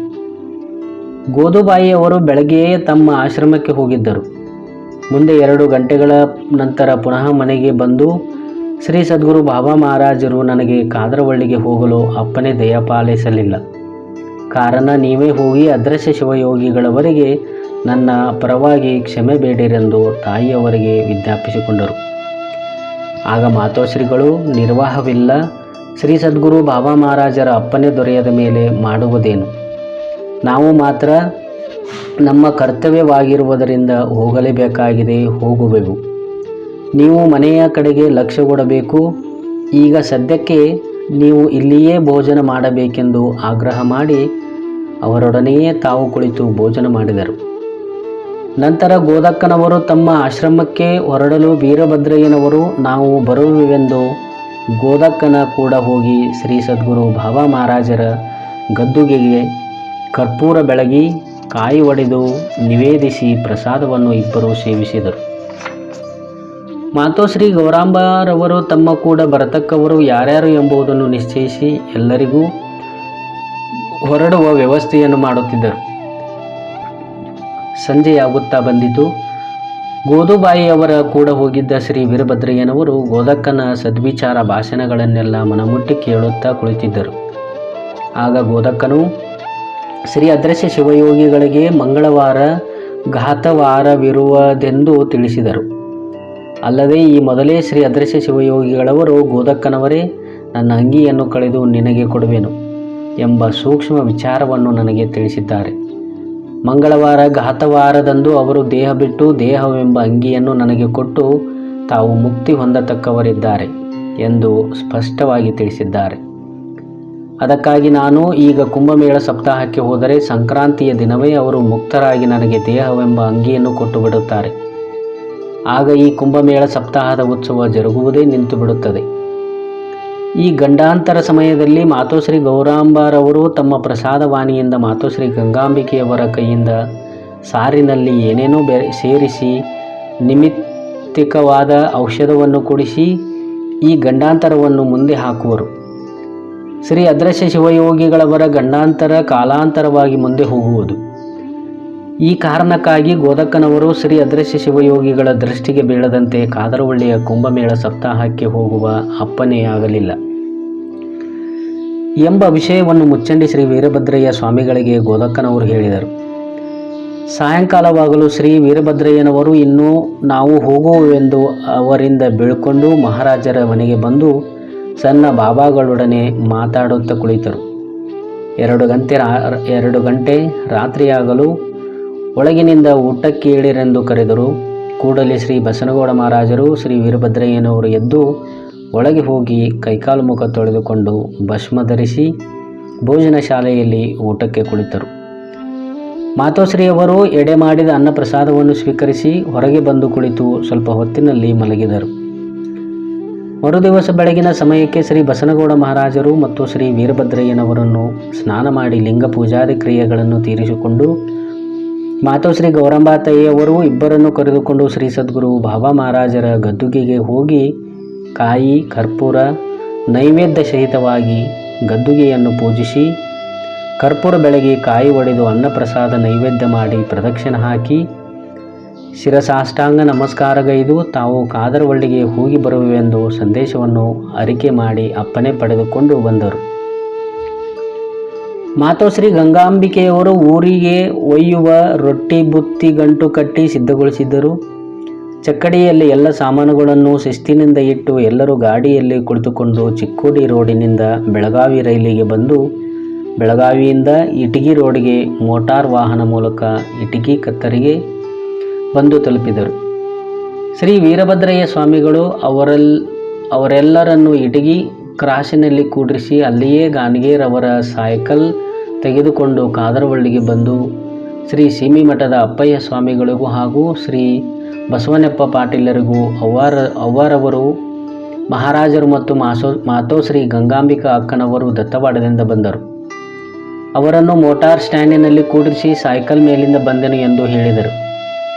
A: ಗೋದುಬಾಯಿಯವರು ಬೆಳಗ್ಗೆಯೇ ತಮ್ಮ ಆಶ್ರಮಕ್ಕೆ ಹೋಗಿದ್ದರು. ಮುಂದೆ 2 ಗಂಟೆಗಳ ನಂತರ ಪುನಃ ಮನೆಗೆ ಬಂದು, ಶ್ರೀ ಸದ್ಗುರು ಬಾಬಾ ಮಹಾರಾಜರು ನನಗೆ ಕಾದರವಳ್ಳಿಗೆ ಹೋಗಲು ಅಪ್ಪನೆ ದಯಪಾಲಿಸಲಿಲ್ಲ. ಕಾರಣ ನೀವೇ ಹೋಗಿ ಅದೃಶ್ಯ ಶಿವಯೋಗಿಗಳವರಿಗೆ ನನ್ನ ಪರವಾಗಿ ಕ್ಷಮೆ ಬೇಡಿರೆಂದು ತಾಯಿಯವರಿಗೆ ವಿಜ್ಞಾಪಿಸಿಕೊಂಡರು. ಆಗ ಮಾತೋಶ್ರೀಗಳು, ನಿರ್ವಾಹವಿಲ್ಲ, ಶ್ರೀ ಸದ್ಗುರು ಬಾಬಾ ಮಹಾರಾಜರ ಅಪ್ಪನೆ ದೊರೆಯದ ಮೇಲೆ ಮಾಡುವುದೇನು? ನಾವು ಮಾತ್ರ ನಮ್ಮ ಕರ್ತವ್ಯವಾಗಿರುವುದರಿಂದ ಹೋಗಲೇಬೇಕಾಗಿದೆ, ಹೋಗುವೆವು. ನೀವು ಮನೆಯ ಕಡೆಗೆ ಲಕ್ಷ್ಯ ಕೊಡಬೇಕು. ಈಗ ಸದ್ಯಕ್ಕೆ ನೀವು ಇಲ್ಲಿಯೇ ಭೋಜನ ಮಾಡಬೇಕೆಂದು ಆಗ್ರಹ ಮಾಡಿ ಅವರೊಡನೆಯೇ ತಾವು ಕುಳಿತು ಭೋಜನ ಮಾಡಿದರು. ನಂತರ ಗೋದಕ್ಕನವರು ತಮ್ಮ ಆಶ್ರಮಕ್ಕೆ ಹೊರಡಲು ವೀರಭದ್ರಯ್ಯನವರು ನಾವು ಬರುವೆವೆಂದು ಗೋದಕ್ಕನ ಕೂಡ ಹೋಗಿ ಶ್ರೀ ಸದ್ಗುರು ಬಾಬಾ ಮಹಾರಾಜರ ಗದ್ದುಗೆಗೆ ಕರ್ಪೂರ ಬೆಳಗಿ ಕಾಯಿ ಒಡೆದು ನಿವೇದಿಸಿ ಪ್ರಸಾದವನ್ನು ಇಬ್ಬರು ಸೇವಿಸಿದರು. ಮಾತೋಶ್ರೀ ಗೌರಾಂಬರವರು ತಮ್ಮ ಕೂಡ ಬರತಕ್ಕವರು ಯಾರ್ಯಾರು ಎಂಬುದನ್ನು ನಿಶ್ಚಯಿಸಿ ಎಲ್ಲರಿಗೂ ಹೊರಡುವ ವ್ಯವಸ್ಥೆಯನ್ನು ಮಾಡುತ್ತಿದ್ದರು. ಸಂಜೆಯಾಗುತ್ತಾ ಬಂದಿತು. ಗೋದುಬಾಯಿಯವರ ಕೂಡ ಹೋಗಿದ್ದ ಶ್ರೀ ವೀರಭದ್ರಯ್ಯನವರು ಗೋದಕ್ಕನ ಸದ್ವಿಚಾರ ಭಾಷಣಗಳನ್ನೆಲ್ಲ ಮನಮುಟ್ಟಿ ಕೇಳುತ್ತಾ ಕುಳಿತಿದ್ದರು. ಆಗ ಗೋದಕ್ಕನು ಶ್ರೀ ಅದೃಶ್ಯ ಶಿವಯೋಗಿಗಳಿಗೆ ಮಂಗಳವಾರ ಘಾತವಾರವಿರುವುದೆಂದು ತಿಳಿಸಿದರು. ಅಲ್ಲದೆ ಈ ಮೊದಲೇ ಶ್ರೀ ಅದೃಶ್ಯ ಶಿವಯೋಗಿಗಳವರು, ಗೋದಕ್ಕನವರೇ, ನನ್ನ ಅಂಗಿಯನ್ನು ಕಳೆದು ನಿನಗೆ ಕೊಡುವೆನು ಎಂಬ ಸೂಕ್ಷ್ಮ ವಿಚಾರವನ್ನು ನನಗೆ ತಿಳಿಸಿದ್ದಾರೆ. ಮಂಗಳವಾರ ಘಾತವಾರದಂದು ಅವರು ದೇಹ ಬಿಟ್ಟು ದೇಹವೆಂಬ ಅಂಗಿಯನ್ನು ನನಗೆ ಕೊಟ್ಟು ತಾವು ಮುಕ್ತಿ ಹೊಂದತಕ್ಕವರಿದ್ದಾರೆ ಎಂದು ಸ್ಪಷ್ಟವಾಗಿ ತಿಳಿಸಿದ್ದಾರೆ. ಅದಕ್ಕಾಗಿ ನಾನು ಈಗ ಕುಂಭಮೇಳ ಸಪ್ತಾಹಕ್ಕೆ ಹೋದರೆ ಸಂಕ್ರಾಂತಿಯ ದಿನವೇ ಅವರು ಮುಕ್ತರಾಗಿ ನನಗೆ ದೇಹವೆಂಬ ಅಂಗಿಯನ್ನು ಕೊಟ್ಟು ಬಿಡುತ್ತಾರೆ. ಆಗ ಈ ಕುಂಭಮೇಳ ಸಪ್ತಾಹದ ಉತ್ಸವ ಜರುಗುವುದೇ ನಿಂತು ಬಿಡುತ್ತದೆ. ಈ ಗಂಡಾಂತರ ಸಮಯದಲ್ಲಿ ಮಾತೋಶ್ರೀ ಗೌರಾಂಬರವರು ತಮ್ಮ ಪ್ರಸಾದವಾಣಿಯಿಂದ ಮಾತೋಶ್ರೀ ಗಂಗಾಂಬಿಕೆಯವರ ಕೈಯಿಂದ ಸಾರಿನಲ್ಲಿ ಏನೇನೋ ಸೇರಿಸಿ ನಿಮಿತ್ತಿಕವಾದ ಔಷಧವನ್ನು ಕುಡಿಸಿ ಈ ಗಂಡಾಂತರವನ್ನು ಮುಂದೆ ಹಾಕುವರು. ಶ್ರೀ ಅದೃಶ್ಯ ಶಿವಯೋಗಿಗಳವರ ಗಂಡಾಂತರ ಕಾಲಾಂತರವಾಗಿ ಮುಂದೆ ಹೋಗುವುದು. ಈ ಕಾರಣಕ್ಕಾಗಿ ಗೋದಕ್ಕನವರು ಶ್ರೀ ಅದೃಶ್ಯ ಶಿವಯೋಗಿಗಳ ದೃಷ್ಟಿಗೆ ಬೀಳದಂತೆ ಕಾದರವಳ್ಳಿಯ ಕುಂಭಮೇಳ ಸಪ್ತಾಹಕ್ಕೆ ಹೋಗುವ ಅಪ್ಪನೆಯಾಗಲಿಲ್ಲ ಎಂಬ ವಿಷಯವನ್ನು ಮುಚ್ಚಂಡಿ ಶ್ರೀ ವೀರಭದ್ರಯ್ಯ ಸ್ವಾಮಿಗಳಿಗೆ ಗೋದಕ್ಕನವರು ಹೇಳಿದರು. ಸಾಯಂಕಾಲವಾಗಲು ಶ್ರೀ ವೀರಭದ್ರಯ್ಯನವರು ಇನ್ನೂ ನಾವು ಹೋಗುವೆಂದು ಅವರಿಂದ ಬೀಳ್ಕೊಂಡು ಮಹಾರಾಜರ ಮನೆಗೆ ಬಂದು ಸಣ್ಣ ಬಾಬಾಗಳೊಡನೆ ಮಾತಾಡುತ್ತಾ ಕುಳಿತರು. 2 ಗಂಟೆ ರಾತ್ರಿಯಾಗಲು ಒಳಗಿನಿಂದ ಊಟಕ್ಕೆ ಇಳಿರೆಂದು ಕರೆದರು. ಕೂಡಲೇ ಶ್ರೀ ಬಸನಗೌಡ ಮಹಾರಾಜರು ಶ್ರೀ ವೀರಭದ್ರಯ್ಯನವರು ಎದ್ದು ಒಳಗೆ ಹೋಗಿ ಕೈಕಾಲು ಮುಖ ತೊಳೆದುಕೊಂಡು ಭಸ್ಮ ಧರಿಸಿ ಭೋಜನ ಶಾಲೆಯಲ್ಲಿ ಊಟಕ್ಕೆ ಕುಳಿತರು. ಮಾತೋಶ್ರೀಯವರು ಎಡೆ ಮಾಡಿದ ಅನ್ನ ಪ್ರಸಾದವನ್ನು ಸ್ವೀಕರಿಸಿ ಹೊರಗೆ ಬಂದು ಕುಳಿತು ಸ್ವಲ್ಪ ಹೊತ್ತಿನಲ್ಲಿ ಮಲಗಿದರು. ಮರುದಿವಸ ಬೆಳಗಿನ ಸಮಯಕ್ಕೆ ಶ್ರೀ ಬಸನಗೌಡ ಮಹಾರಾಜರು ಮತ್ತು ಶ್ರೀ ವೀರಭದ್ರಯ್ಯನವರನ್ನು ಸ್ನಾನ ಮಾಡಿ ಲಿಂಗ ಪೂಜಾದಿ ಕ್ರಿಯೆಗಳನ್ನು ತೀರಿಸಿಕೊಂಡು ಮಾತೋಶ್ರೀ ಗೌರಾಂಬಾತಾಯಿಯವರು ಇಬ್ಬರನ್ನು ಕರೆದುಕೊಂಡು ಶ್ರೀ ಸದ್ಗುರು ಬಾಬಾ ಮಹಾರಾಜರ ಗದ್ದುಗೆಗೆ ಹೋಗಿ ಕಾಯಿ ಕರ್ಪೂರ ನೈವೇದ್ಯ ಸಹಿತವಾಗಿ ಗದ್ದುಗೆಯನ್ನು ಪೂಜಿಸಿ ಕರ್ಪೂರ ಬೆಳಗಿ ಕಾಯಿ ಒಡೆದು ಅನ್ನಪ್ರಸಾದ ನೈವೇದ್ಯ ಮಾಡಿ ಪ್ರದಕ್ಷಿಣೆ ಹಾಕಿ ಶಿರಸಾಷ್ಟಾಂಗ ನಮಸ್ಕಾರಗೈದು ತಾವು ಕಾದರವಳ್ಳಿಗೆ ಹೋಗಿ ಬರುವೆವೆಂದು ಸಂದೇಶವನ್ನು ಅರಿಕೆ ಮಾಡಿ ಅಪ್ಪಣೆ ಪಡೆದುಕೊಂಡು ಬಂದರು. ಮಾತೋಶ್ರೀ ಗಂಗಾಂಬಿಕೆಯವರು ಊರಿಗೆ ಒಯ್ಯುವ ರೊಟ್ಟಿ ಬುತ್ತಿ ಗಂಟು ಕಟ್ಟಿ ಸಿದ್ಧಗೊಳಿಸಿದ್ದರು. ಚಕ್ಕಡಿಯಲ್ಲಿ ಎಲ್ಲ ಸಾಮಾನುಗಳನ್ನು ಶಿಸ್ತಿನಿಂದ ಇಟ್ಟು ಎಲ್ಲರೂ ಗಾಡಿಯಲ್ಲಿ ಕುಳಿತುಕೊಂಡು ಚಿಕ್ಕೋಡಿ ರೋಡಿನಿಂದ ಬೆಳಗಾವಿ ರೈಲಿಗೆ ಬಂದು ಬೆಳಗಾವಿಯಿಂದ ಇಟಗಿ ರೋಡ್ಗೆ ಮೋಟಾರ್ ವಾಹನ ಮೂಲಕ ಇಟಗಿ ಕತ್ತರಿಗೆ ಬಂದು ತಲುಪಿದರು. ಶ್ರೀ ವೀರಭದ್ರಯ್ಯ ಸ್ವಾಮಿಗಳು ಅವರೆಲ್ಲರನ್ನು ಇಟಗಿ ಕ್ರಾಸಿನಲ್ಲಿ ಕೂಡಿಸಿ ಅಲ್ಲಿಯೇ ಗಾನ್ಗೇರವರ ಸೈಕಲ್ ತೆಗೆದುಕೊಂಡು ಕಾದರವಳ್ಳಿಗೆ ಬಂದು ಶ್ರೀ ಸೀಮಿಮಠದ ಅಪ್ಪಯ್ಯ ಸ್ವಾಮಿಗಳಿಗೂ ಹಾಗೂ ಶ್ರೀ ಬಸವನಪ್ಪ ಪಾಟೀಲರಿಗೂ ಅವ್ವಾರವರು ಮಹಾರಾಜರು ಮತ್ತು ಮಾತೋಶ್ರೀ ಗಂಗಾಂಬಿಕಾ ಅಕ್ಕನವರು ದತ್ತವಾಡದಿಂದ ಬಂದರು. ಅವರನ್ನು ಮೋಟಾರ್ ಸ್ಟ್ಯಾಂಡಿನಲ್ಲಿ ಕೂಡಿಸಿ ಸೈಕಲ್ ಮೇಲಿಂದ ಬಂದೆನು ಎಂದು ಹೇಳಿದರು.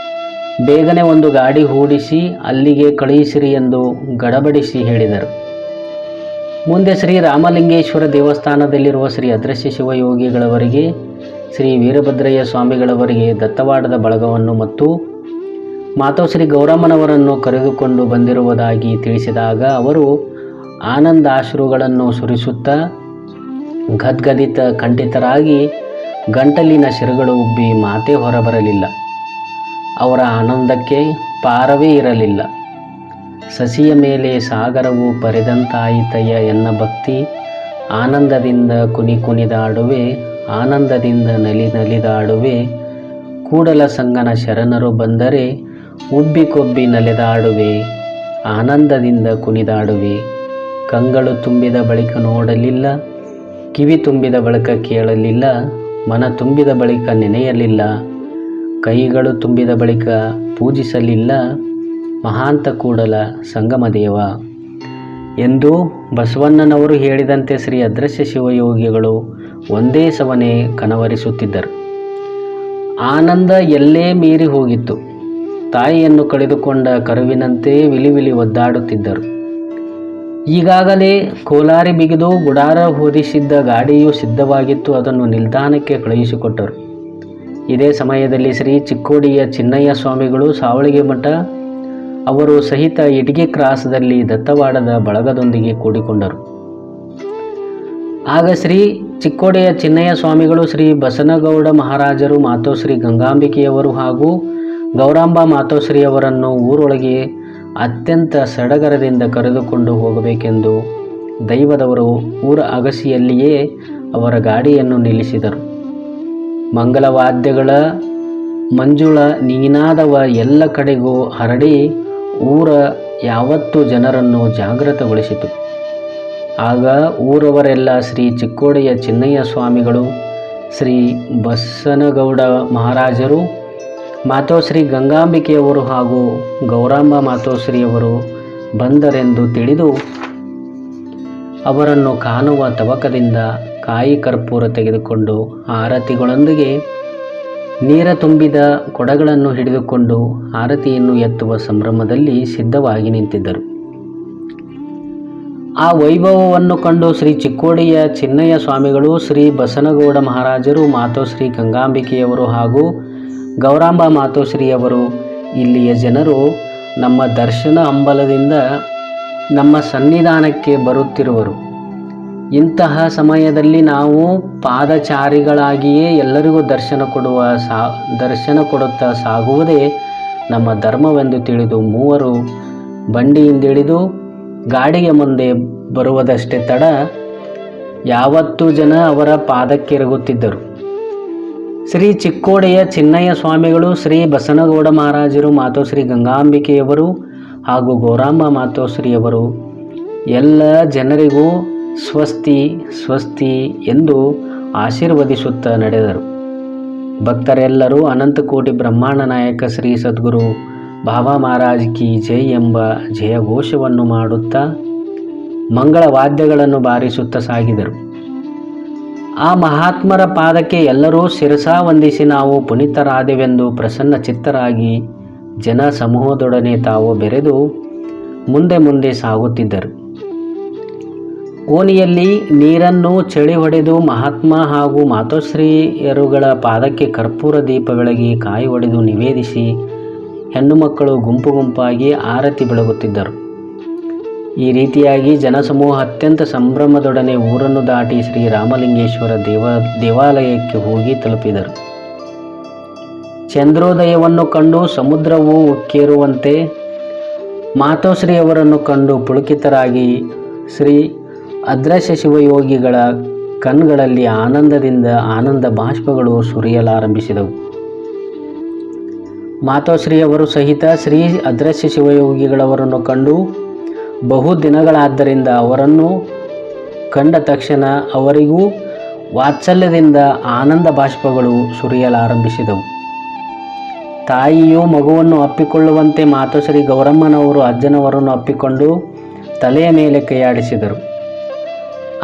A: ಬೇಗನೆ ಒಂದು ಗಾಡಿ ಹೂಡಿಸಿ ಅಲ್ಲಿಗೆ ಕಳುಹಿಸಿರಿ ಎಂದು ಗಡಬಡಿಸಿ ಹೇಳಿದರು. ಮುಂದೆ ಶ್ರೀ ರಾಮಲಿಂಗೇಶ್ವರ ದೇವಸ್ಥಾನದಲ್ಲಿರುವ ಶ್ರೀ ಅದೃಶ್ಯ ಶಿವಯೋಗಿಗಳವರಿಗೆ ಶ್ರೀ ವೀರಭದ್ರಯ್ಯ ಸ್ವಾಮಿಗಳವರಿಗೆ ದತ್ತವಾಡದ ಬಳಗವನ್ನು ಮತ್ತು ಮಾತೋಶ್ರೀ ಗೌರಮ್ಮನವರನ್ನು ಕರೆದುಕೊಂಡು ಬಂದಿರುವುದಾಗಿ ತಿಳಿಸಿದಾಗ ಅವರು ಆನಂದಾಶ್ರುಗಳನ್ನು ಸುರಿಸುತ್ತಾ ಗದ್ಗದಿತ ಕಂಠಿತರಾಗಿ ಗಂಟಲಿನ ಶಿರಗಳು ಉಬ್ಬಿ ಮಾತೇ ಹೊರಬರಲಿಲ್ಲ. ಅವರ ಆನಂದಕ್ಕೆ ಪಾರವೇ ಇರಲಿಲ್ಲ. ಸಸಿಯ ಮೇಲೆ ಸಾಗರವು ಪರಿದಂತಾಯಿತಯ್ಯ ಎನ್ನ ಭಕ್ತಿ ಆನಂದದಿಂದ ಕುಣಿದಾಡುವೆ ಆನಂದದಿಂದ ನಲಿದಾಡುವೆ ಕೂಡಲ ಸಂಗನ ಶರಣರು ಬಂದರೆ ಉಬ್ಬಿ ಕೊಬ್ಬಿ ನಲಿದಾಡುವೆ ಆನಂದದಿಂದ ಕುಣಿದಾಡುವೆ ಕಂಗಳು ತುಂಬಿದ ಬಳಿಕ ನೋಡಲಿಲ್ಲ ಕಿವಿ ತುಂಬಿದ ಬಳಿಕ ಕೇಳಲಿಲ್ಲ ಮನ ತುಂಬಿದ ಬಳಿಕ ನೆನೆಯಲಿಲ್ಲ ಕೈಗಳು ತುಂಬಿದ ಬಳಿಕ ಪೂಜಿಸಲಿಲ್ಲ ಮಹಾಂತ ಕೂಡಲ ಸಂಗಮದೇವ ಎಂದು ಬಸವಣ್ಣನವರು ಹೇಳಿದಂತೆ ಶ್ರೀ ಅದೃಶ್ಯ ಶಿವಯೋಗಿಗಳು ಒಂದೇ ಸವನೆ ಕನವರಿಸುತ್ತಿದ್ದರು. ಆನಂದ ಎಲ್ಲೇ ಮೀರಿ ಹೋಗಿತ್ತು. ತಾಯಿಯನ್ನು ಕಳೆದುಕೊಂಡ ಕರುವಿನಂತೆ ವಿಲಿವಿಲಿ ಒದ್ದಾಡುತ್ತಿದ್ದರು. ಈಗಾಗಲೇ ಕೋಲಾರಿ ಬಿಗಿದು ಗುಡಾರ ಹೊದಿಸಿದ್ದ ಗಾಡಿಯು ಸಿದ್ಧವಾಗಿತ್ತು. ಅದನ್ನು ನಿಲ್ದಾಣಕ್ಕೆ ಕಳುಹಿಸಿಕೊಟ್ಟರು. ಇದೇ ಸಮಯದಲ್ಲಿ ಶ್ರೀ ಚಿಕ್ಕೋಡಿಯ ಚಿನ್ನಯ್ಯ ಸ್ವಾಮಿಗಳು ಸಾವಳಿಗೆ ಮಠ ಅವರು ಸಹಿತ ಇಟಗಿ ಕ್ರಾಸದಲ್ಲಿ ದತ್ತವಾಡದ ಬಳಗದೊಂದಿಗೆ ಕೂಡಿಕೊಂಡರು. ಆಗ ಶ್ರೀ ಚಿಕ್ಕೋಡಿಯ ಚಿನ್ನಯ್ಯ ಸ್ವಾಮಿಗಳು ಶ್ರೀ ಬಸನಗೌಡ ಮಹಾರಾಜರು ಮಾತೋಶ್ರೀ ಗಂಗಾಂಬಿಕೆಯವರು ಹಾಗೂ ಗೌರಾಂಬ ಮಾತೋಶ್ರೀಯವರನ್ನು ಊರೊಳಗೆ ಅತ್ಯಂತ ಸಡಗರದಿಂದ ಕರೆದುಕೊಂಡು ಹೋಗಬೇಕೆಂದು ದೈವದವರು ಊರ ಅಗಸಿಯಲ್ಲಿಯೇ ಅವರ ಗಾಡಿಯನ್ನು ನಿಲ್ಲಿಸಿದರು. ಮಂಗಲವಾದ್ಯಗಳ ಮಂಜುಳ ನೀನಾದವ ಎಲ್ಲ ಕಡೆಗೂ ಹರಡಿ ಊರ ಯಾವತ್ತು ಜನರನ್ನು ಜಾಗೃತಗೊಳಿಸಿತು. ಆಗ ಊರವರೆಲ್ಲ ಶ್ರೀ ಚಿಕ್ಕೋಡಿಯ ಚಿನ್ನಯ್ಯ ಸ್ವಾಮಿಗಳು ಶ್ರೀ ಬಸನಗೌಡ ಮಹಾರಾಜರು ಮಾತೋಶ್ರೀ ಗಂಗಾಂಬಿಕೆಯವರು ಹಾಗೂ ಗೌರಾಂಬ ಮಾತೋಶ್ರೀಯವರು ಬಂದರೆಂದು ತಿಳಿದು ಅವರನ್ನು ಕಾಣುವ ತವಕದಿಂದ ಕಾಯಿ ಕರ್ಪೂರ ತೆಗೆದುಕೊಂಡು ಆರತಿಗಳೊಂದಿಗೆ ನೀರ ತುಂಬಿದ ಕೊಡಗಳನ್ನು ಹಿಡಿದುಕೊಂಡು ಆರತಿಯನ್ನು ಎತ್ತುವ ಸಂಭ್ರಮದಲ್ಲಿ ಸಿದ್ಧವಾಗಿ ನಿಂತಿದ್ದರು. ಆ ವೈಭವವನ್ನು ಕಂಡು ಶ್ರೀ ಚಿಕ್ಕೋಡಿಯ ಚಿನ್ನಯ್ಯ ಸ್ವಾಮಿಗಳು ಶ್ರೀ ಬಸನಗೌಡ ಮಹಾರಾಜರು ಮಾತೋಶ್ರೀ ಗಂಗಾಂಬಿಕೆಯವರು ಹಾಗೂ ಗೌರಾಂಬ ಮಾತೋಶ್ರೀಯವರು ಇಲ್ಲಿಯ ಜನರು ನಮ್ಮ ದರ್ಶನ ಹಂಬಲದಿಂದ ನಮ್ಮ ಸನ್ನಿಧಾನಕ್ಕೆ ಬರುತ್ತಿರುವರು. ಇಂತಹ ಸಮಯದಲ್ಲಿ ನಾವು ಪಾದಚಾರಿಗಳಾಗಿಯೇ ಎಲ್ಲರಿಗೂ ದರ್ಶನ ಕೊಡುತ್ತಾ ಸಾಗುವುದೇ ನಮ್ಮ ಧರ್ಮವೆಂದು ತಿಳಿದು ಮೂವರು ಬಂಡಿಯಿಂದಿಳಿದು ಗಾಡಿಗೆ ಮುಂದೆ ಬರುವುದಷ್ಟೇ ತಡ 50 ಜನ ಅವರ ಪಾದಕ್ಕೆರಗುತ್ತಿದ್ದರು. ಶ್ರೀ ಚಿಕ್ಕೋಡೆಯ ಚಿನ್ನಯ್ಯ ಸ್ವಾಮಿಗಳು, ಶ್ರೀ ಬಸನಗೌಡ ಮಹಾರಾಜರು, ಮಾತೋಶ್ರೀ ಗಂಗಾಂಬಿಕೆಯವರು ಹಾಗೂ ಗೌರಾಂಬ ಮಾತೋಶ್ರೀಯವರು ಎಲ್ಲ ಜನರಿಗೂ ಸ್ವಸ್ತಿ ಸ್ವಸ್ತಿ ಎಂದು ಆಶೀರ್ವದಿಸುತ್ತಾ ನಡೆದರು. ಭಕ್ತರೆಲ್ಲರೂ ಅನಂತಕೋಟಿ ಬ್ರಹ್ಮಾಂಡ ನಾಯಕ ಶ್ರೀ ಸದ್ಗುರು ಬಾಬಾ ಮಹಾರಾಜ್ ಕಿ ಜೈ ಎಂಬ ಜಯಘೋಷವನ್ನು ಮಾಡುತ್ತಾ ಮಂಗಳ ವಾದ್ಯಗಳನ್ನು ಬಾರಿಸುತ್ತಾ ಸಾಗಿದರು. ಆ ಮಹಾತ್ಮರ ಪಾದಕ್ಕೆ ಎಲ್ಲರೂ ಶಿರಸ ವಂದಿಸಿ ನಾವು ಪುನೀತರಾದೆವೆಂದು ಪ್ರಸನ್ನ ಚಿತ್ತರಾಗಿ ಜನ ಸಮೂಹದೊಡನೆ ತಾವು ಬೆರೆದು ಮುಂದೆ ಮುಂದೆ ಸಾಗುತ್ತಿದ್ದರು. ಓಣಿಯಲ್ಲಿ ನೀರನ್ನು ಚಳಿ ಹೊಡೆದು ಮಹಾತ್ಮ ಹಾಗೂ ಮಾತೋಶ್ರೀಯರುಗಳ ಪಾದಕ್ಕೆ ಕರ್ಪೂರ ದೀಪ ಬೆಳಗಿ ಕಾಯಿ ಹೊಡೆದು ನಿವೇದಿಸಿ ಹೆಣ್ಣು ಮಕ್ಕಳು ಗುಂಪು ಗುಂಪಾಗಿ ಆರತಿ ಬೆಳಗುತ್ತಿದ್ದರು. ಈ ರೀತಿಯಾಗಿ ಜನಸಮೂಹ ಅತ್ಯಂತ ಸಂಭ್ರಮದೊಡನೆ ಊರನ್ನು ದಾಟಿ ಶ್ರೀ ರಾಮಲಿಂಗೇಶ್ವರ ದೇವಾಲಯಕ್ಕೆ ಹೋಗಿ ತಲುಪಿದರು. ಚಂದ್ರೋದಯವನ್ನು ಕಂಡು ಸಮುದ್ರವು ಉಕ್ಕೇರುವಂತೆ ಮಾತೋಶ್ರೀಯವರನ್ನು ಕಂಡು ಪುಳಕಿತರಾಗಿ ಶ್ರೀ ಅದೃಶ್ಯ ಶಿವಯೋಗಿಗಳ ಕಣ್ಗಳಲ್ಲಿ ಆನಂದದಿಂದ ಆನಂದ ಬಾಷ್ಪಗಳು ಸುರಿಯಲಾರಂಭಿಸಿದವು. ಮಾತೋಶ್ರೀಯವರು ಸಹಿತ ಶ್ರೀ ಅದೃಶ್ಯ ಶಿವಯೋಗಿಗಳವರನ್ನು ಕಂಡು ಬಹು ದಿನಗಳಾದ್ದರಿಂದ ಅವರನ್ನು ಕಂಡ ತಕ್ಷಣ ಅವರಿಗೂ ವಾತ್ಸಲ್ಯದಿಂದ ಆನಂದ ಬಾಷ್ಪಗಳು ಸುರಿಯಲಾರಂಭಿಸಿದವು. ತಾಯಿಯು ಮಗುವನ್ನು ಅಪ್ಪಿಕೊಳ್ಳುವಂತೆ ಮಾತೋಶ್ರೀ ಗೌರಮ್ಮನವರು ಅಜ್ಜನವರನ್ನು ಅಪ್ಪಿಕೊಂಡು ತಲೆಯ ಮೇಲೆ ಕೈಯಾಡಿಸಿದರು.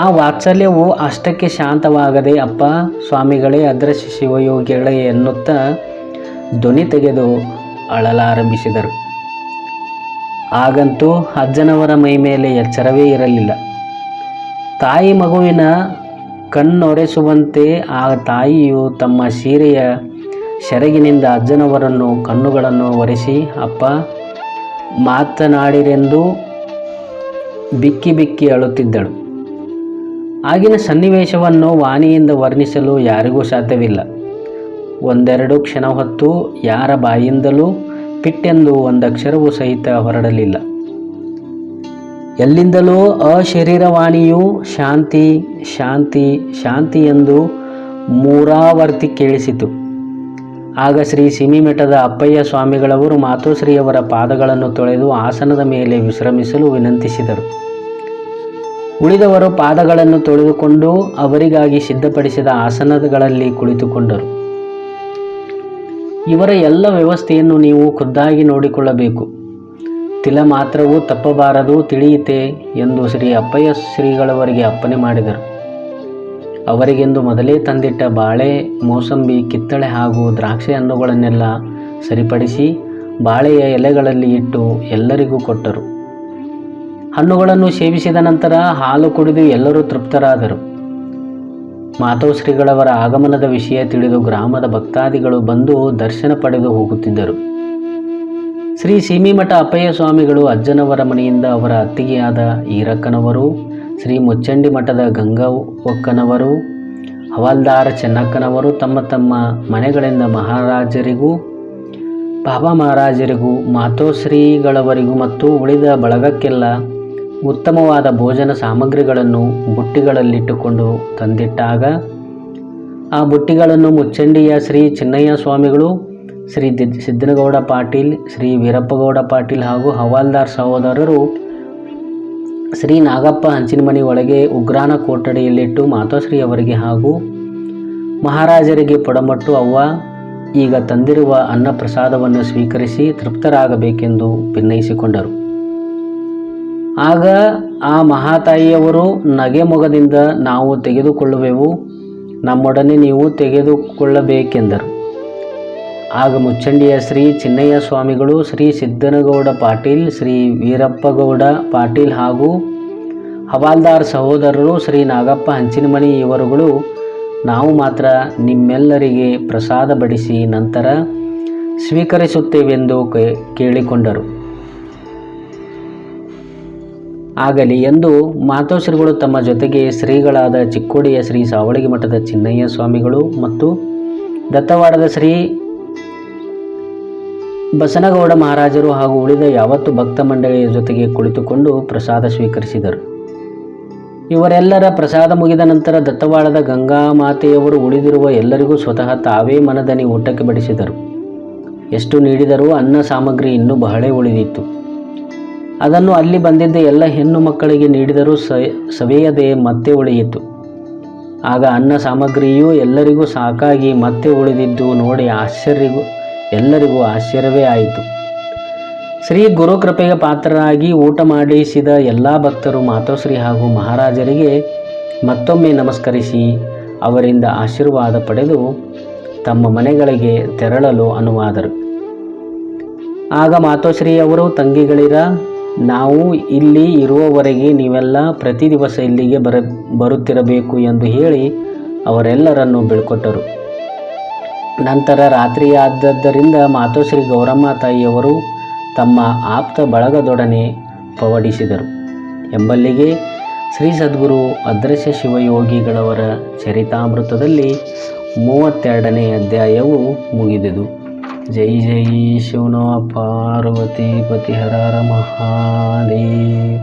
A: ಆ ವಾತ್ಸಲ್ಯವು ಅಷ್ಟಕ್ಕೆ ಶಾಂತವಾಗದೆ ಅಪ್ಪ ಸ್ವಾಮಿಗಳೇ, ಅದೃಶ್ಯ ಶಿವಯೋಗಿಗಳೇ ಎನ್ನುತ್ತಾ ಧ್ವನಿ ತೆಗೆದು ಅಳಲಾರಂಭಿಸಿದರು. ಆಗಂತೂ ಅಜ್ಜನವರ ಮೈ ಮೇಲೆ ಎಚ್ಚರವೇ ಇರಲಿಲ್ಲ. ತಾಯಿ ಮಗುವಿನ ಕಣ್ಣೊರೆಸುವಂತೆ ಆ ತಾಯಿಯು ತಮ್ಮ ಸೀರೆಯ ಸೆರಗಿನಿಂದ ಅಜ್ಜನವರನ್ನು ಕಣ್ಣುಗಳನ್ನು ಒರೆಸಿ ಅಪ್ಪ ಮಾತನಾಡಿರೆಂದು ಬಿಕ್ಕಿ ಬಿಕ್ಕಿ ಅಳುತ್ತಿದ್ದಳು. ಆಗಿನ ಸನ್ನಿವೇಶವನ್ನು ವಾಣಿಯಿಂದ ವರ್ಣಿಸಲು ಯಾರಿಗೂ ಸಾಧ್ಯವಿಲ್ಲ. ಒಂದೆರಡು ಕ್ಷಣ ಹೊತ್ತು ಯಾರ ಬಾಯಿಂದಲೂ ಪಿಟ್ಟೆಂದು ಒಂದಕ್ಷರವೂ ಸಹಿತ ಹೊರಡಲಿಲ್ಲ. ಎಲ್ಲಿಂದಲೂ ಅಶರೀರವಾಣಿಯು ಶಾಂತಿ ಶಾಂತಿ ಶಾಂತಿ ಎಂದು ಮೂರಾವರ್ತಿ ಕೇಳಿಸಿತು. ಆಗ ಶ್ರೀ ಸಿಮಿಮಠದ ಅಪ್ಪಯ್ಯ ಸ್ವಾಮಿಗಳವರು ಮಾತೋಶ್ರೀಯವರ ಪಾದಗಳನ್ನು ತೊಳೆದು ಆಸನದ ಮೇಲೆ ವಿಶ್ರಮಿಸಲು ವಿನಂತಿಸಿದರು. ಉಳಿದವರು ಪಾದಗಳನ್ನು ತೊಳೆದುಕೊಂಡು ಅವರಿಗಾಗಿ ಸಿದ್ಧಪಡಿಸಿದ ಆಸನಗಳಲ್ಲಿ ಕುಳಿತುಕೊಂಡರು. ಇವರ ಎಲ್ಲ ವ್ಯವಸ್ಥೆಯನ್ನು ನೀವು ಖುದ್ದಾಗಿ ನೋಡಿಕೊಳ್ಳಬೇಕು. ತಿಲ ಮಾತ್ರವೂ ತಪ್ಪಬಾರದು, ತಿಳಿಯಿತೆ ಎಂದು ಶ್ರೀ ಅಪ್ಪಯ್ಯ ಶ್ರೀಗಳವರಿಗೆ ಅಪ್ಪಣೆ ಮಾಡಿದರು. ಅವರಿಗೆಂದು ಮೊದಲೇ ತಂದಿಟ್ಟ ಬಾಳೆ, ಮೋಸಂಬಿ, ಕಿತ್ತಳೆ ಹಾಗೂ ದ್ರಾಕ್ಷಿ ಹಣ್ಣುಗಳನ್ನೆಲ್ಲ ಸರಿಪಡಿಸಿ ಬಾಳೆಯ ಎಲೆಗಳಲ್ಲಿ ಇಟ್ಟು ಎಲ್ಲರಿಗೂ ಕೊಟ್ಟರು. ಹಣ್ಣುಗಳನ್ನು ಸೇವಿಸಿದ ನಂತರ ಹಾಲು ಕುಡಿದು ಎಲ್ಲರೂ ತೃಪ್ತರಾದರು. ಮಾತೋಶ್ರೀಗಳವರ ಆಗಮನದ ವಿಷಯ ತಿಳಿದು ಗ್ರಾಮದ ಭಕ್ತಾದಿಗಳು ಬಂದು ದರ್ಶನ ಪಡೆದು ಹೋಗುತ್ತಿದ್ದರು. ಶ್ರೀ ಸಿಮಿಮಠ ಅಪ್ಪಯ್ಯ ಸ್ವಾಮಿಗಳು ಅಜ್ಜನವರ ಮನೆಯಿಂದ ಅವರ ಅತ್ತಿಗೆಯಾದ ಈರಕ್ಕನವರು, ಶ್ರೀ ಮುಚ್ಚಂಡಿ ಮಠದ ಗಂಗವ್ವಕ್ಕನವರು, ಹವಾಲ್ದಾರ ಚೆನ್ನಕ್ಕನವರು ತಮ್ಮ ತಮ್ಮ ಮನೆಗಳಿಂದ ಮಹಾರಾಜರಿಗೂ ಬಾಬಾ ಮಹಾರಾಜರಿಗೂ ಮಾತೋಶ್ರೀಗಳವರಿಗೂ ಮತ್ತು ಉಳಿದ ಬಳಗಕ್ಕೆಲ್ಲ ಉತ್ತಮವಾದ ಭೋಜನ ಸಾಮಗ್ರಿಗಳನ್ನು ಬುಟ್ಟಿಗಳಲ್ಲಿಟ್ಟುಕೊಂಡು ತಂದಿಟ್ಟಾಗ ಆ ಬುಟ್ಟಿಗಳನ್ನು ಮುಚ್ಚಂಡಿಯ ಶ್ರೀ ಚಿನ್ನಯ್ಯ ಸ್ವಾಮಿಗಳು, ಶ್ರೀ ಸಿದ್ದನಗೌಡ ಪಾಟೀಲ್, ಶ್ರೀ ವೀರಪ್ಪಗೌಡ ಪಾಟೀಲ್ ಹಾಗೂ ಹವಾಲ್ದಾರ್ ಸಹೋದರರು ಶ್ರೀ ನಾಗಪ್ಪ ಹಂಚಿನಮನಿ ಒಳಗೆ ಉಗ್ರಾಣ ಕೊಠಡಿಯಲ್ಲಿಟ್ಟು ಮಾತೋಶ್ರೀಯವರಿಗೆ ಹಾಗೂ ಮಹಾರಾಜರಿಗೆ ಪೊಡಮಟ್ಟು ಅವ್ವ ಈಗ ತಂದಿರುವ ಅನ್ನ ಪ್ರಸಾದವನ್ನು ಸ್ವೀಕರಿಸಿ ತೃಪ್ತರಾಗಬೇಕೆಂದು ಭಿನ್ನಯಿಸಿಕೊಂಡರು. ಆಗ ಆ ಮಹಾತಾಯಿಯವರು ನಗೆ ಮೊಗದಿಂದ ನಾವು ತೆಗೆದುಕೊಳ್ಳುವೆವು, ನಮ್ಮೊಡನೆ ನೀವು ತೆಗೆದುಕೊಳ್ಳಬೇಕೆಂದರು. ಆಗ ಮುಚ್ಚಂಡಿಯ ಶ್ರೀ ಚಿನ್ನಯ್ಯ ಸ್ವಾಮಿಗಳು, ಶ್ರೀ ಸಿದ್ದನಗೌಡ ಪಾಟೀಲ್, ಶ್ರೀ ವೀರಪ್ಪಗೌಡ ಪಾಟೀಲ್ ಹಾಗೂ ಹವಾಲ್ದಾರ್ ಸಹೋದರರು ಶ್ರೀ ನಾಗಪ್ಪ ಹಂಚಿನಮನಿ ಇವರುಗಳು ನಾವು ಮಾತ್ರ ನಿಮ್ಮೆಲ್ಲರಿಗೆ ಪ್ರಸಾದ ಬಡಿಸಿ ನಂತರ ಸ್ವೀಕರಿಸುತ್ತೇವೆಂದು ಕೇಳಿಕೊಂಡರು. ಆಗಲಿ ಎಂದು ಮಾತೋಶ್ರೀಗಳು ತಮ್ಮ ಜೊತೆಗೆ ಶ್ರೀಗಳಾದ ಚಿಕ್ಕೋಡಿಯ ಶ್ರೀ ಸಾವಳಗಿ ಮಠದ ಚಿನ್ನಯ್ಯ ಸ್ವಾಮಿಗಳು ಮತ್ತು ದತ್ತವಾಡದ ಶ್ರೀ ಬಸನಗೌಡ ಮಹಾರಾಜರು ಹಾಗೂ ಉಳಿದ ಯಾವತ್ತು ಭಕ್ತ ಮಂಡಳಿಯ ಜೊತೆಗೆ ಕುಳಿತುಕೊಂಡು ಪ್ರಸಾದ ಸ್ವೀಕರಿಸಿದರು. ಇವರೆಲ್ಲರ ಪ್ರಸಾದ ಮುಗಿದ ನಂತರ ದತ್ತವಾಡದ ಗಂಗಾಮಾತೆಯವರು ಉಳಿದಿರುವ ಎಲ್ಲರಿಗೂ ಸ್ವತಃ ತಾವೇ ಮನದನಿ ಊಟಕ್ಕೆ ಬಡಿಸಿದರು. ಎಷ್ಟು ನೀಡಿದರೂ ಅನ್ನ ಸಾಮಗ್ರಿ ಇನ್ನೂ ಬಹಳ ಉಳಿದಿತ್ತು. ಅದನ್ನು ಅಲ್ಲಿ ಬಂದಿದ್ದ ಎಲ್ಲ ಹೆಣ್ಣು ಮಕ್ಕಳಿಗೆ ನೀಡಿದರೂ ಸವೆಯದೆ ಮತ್ತೆ ಉಳಿಯಿತು. ಆಗ ಅನ್ನ ಸಾಮಗ್ರಿಯೂ ಎಲ್ಲರಿಗೂ ಸಾಕಾಗಿ ಮತ್ತೆ ಉಳಿದಿದ್ದು ನೋಡಿ ಎಲ್ಲರಿಗೂ ಆಶ್ಚರ್ಯವೇ ಆಯಿತು. ಶ್ರೀ ಗುರು ಕೃಪೆಗೆ ಪಾತ್ರರಾಗಿ ಊಟ ಮಾಡಿಸಿದ ಎಲ್ಲ ಭಕ್ತರು ಮಾತೋಶ್ರೀ ಹಾಗೂ ಮಹಾರಾಜರಿಗೆ ಮತ್ತೊಮ್ಮೆ ನಮಸ್ಕರಿಸಿ ಅವರಿಂದ ಆಶೀರ್ವಾದ ಪಡೆದು ತಮ್ಮ ಮನೆಗಳಿಗೆ ತೆರಳಲು ಅನುವಾದರು. ಆಗ ಮಾತೋಶ್ರೀಯವರು ತಂಗಿಗಳಿರ, ನಾವು ಇಲ್ಲಿ ಇರುವವರೆಗೆ ನೀವೆಲ್ಲ ಪ್ರತಿ ದಿವಸ ಇಲ್ಲಿಗೆ ಬರುತ್ತಿರಬೇಕು ಎಂದು ಹೇಳಿ ಅವರೆಲ್ಲರನ್ನು ಬೀಳ್ಕೊಟ್ಟರು. ನಂತರ ರಾತ್ರಿಯಾದದ್ದರಿಂದ ಮಾತೋಶ್ರೀ ಗೌರಮ್ಮ ತಾಯಿಯವರು ತಮ್ಮ ಆಪ್ತ ಬಳಗದೊಡನೆ ಪವಡಿಸಿದರು ಎಂಬಲ್ಲಿಗೆ ಶ್ರೀ ಸದ್ಗುರು ಅದೃಶ್ಯ ಶಿವಯೋಗಿಗಳವರ ಚರಿತಾಮೃತದಲ್ಲಿ 32ನೇ ಅಧ್ಯಾಯವು ಮುಗಿದುದು. ಜೈ ಜೈ ಶಿವನೋ ಪಾರ್ವತಿ ಪತಿ ಹರ ಹರ ಮಹಾದೇವ್.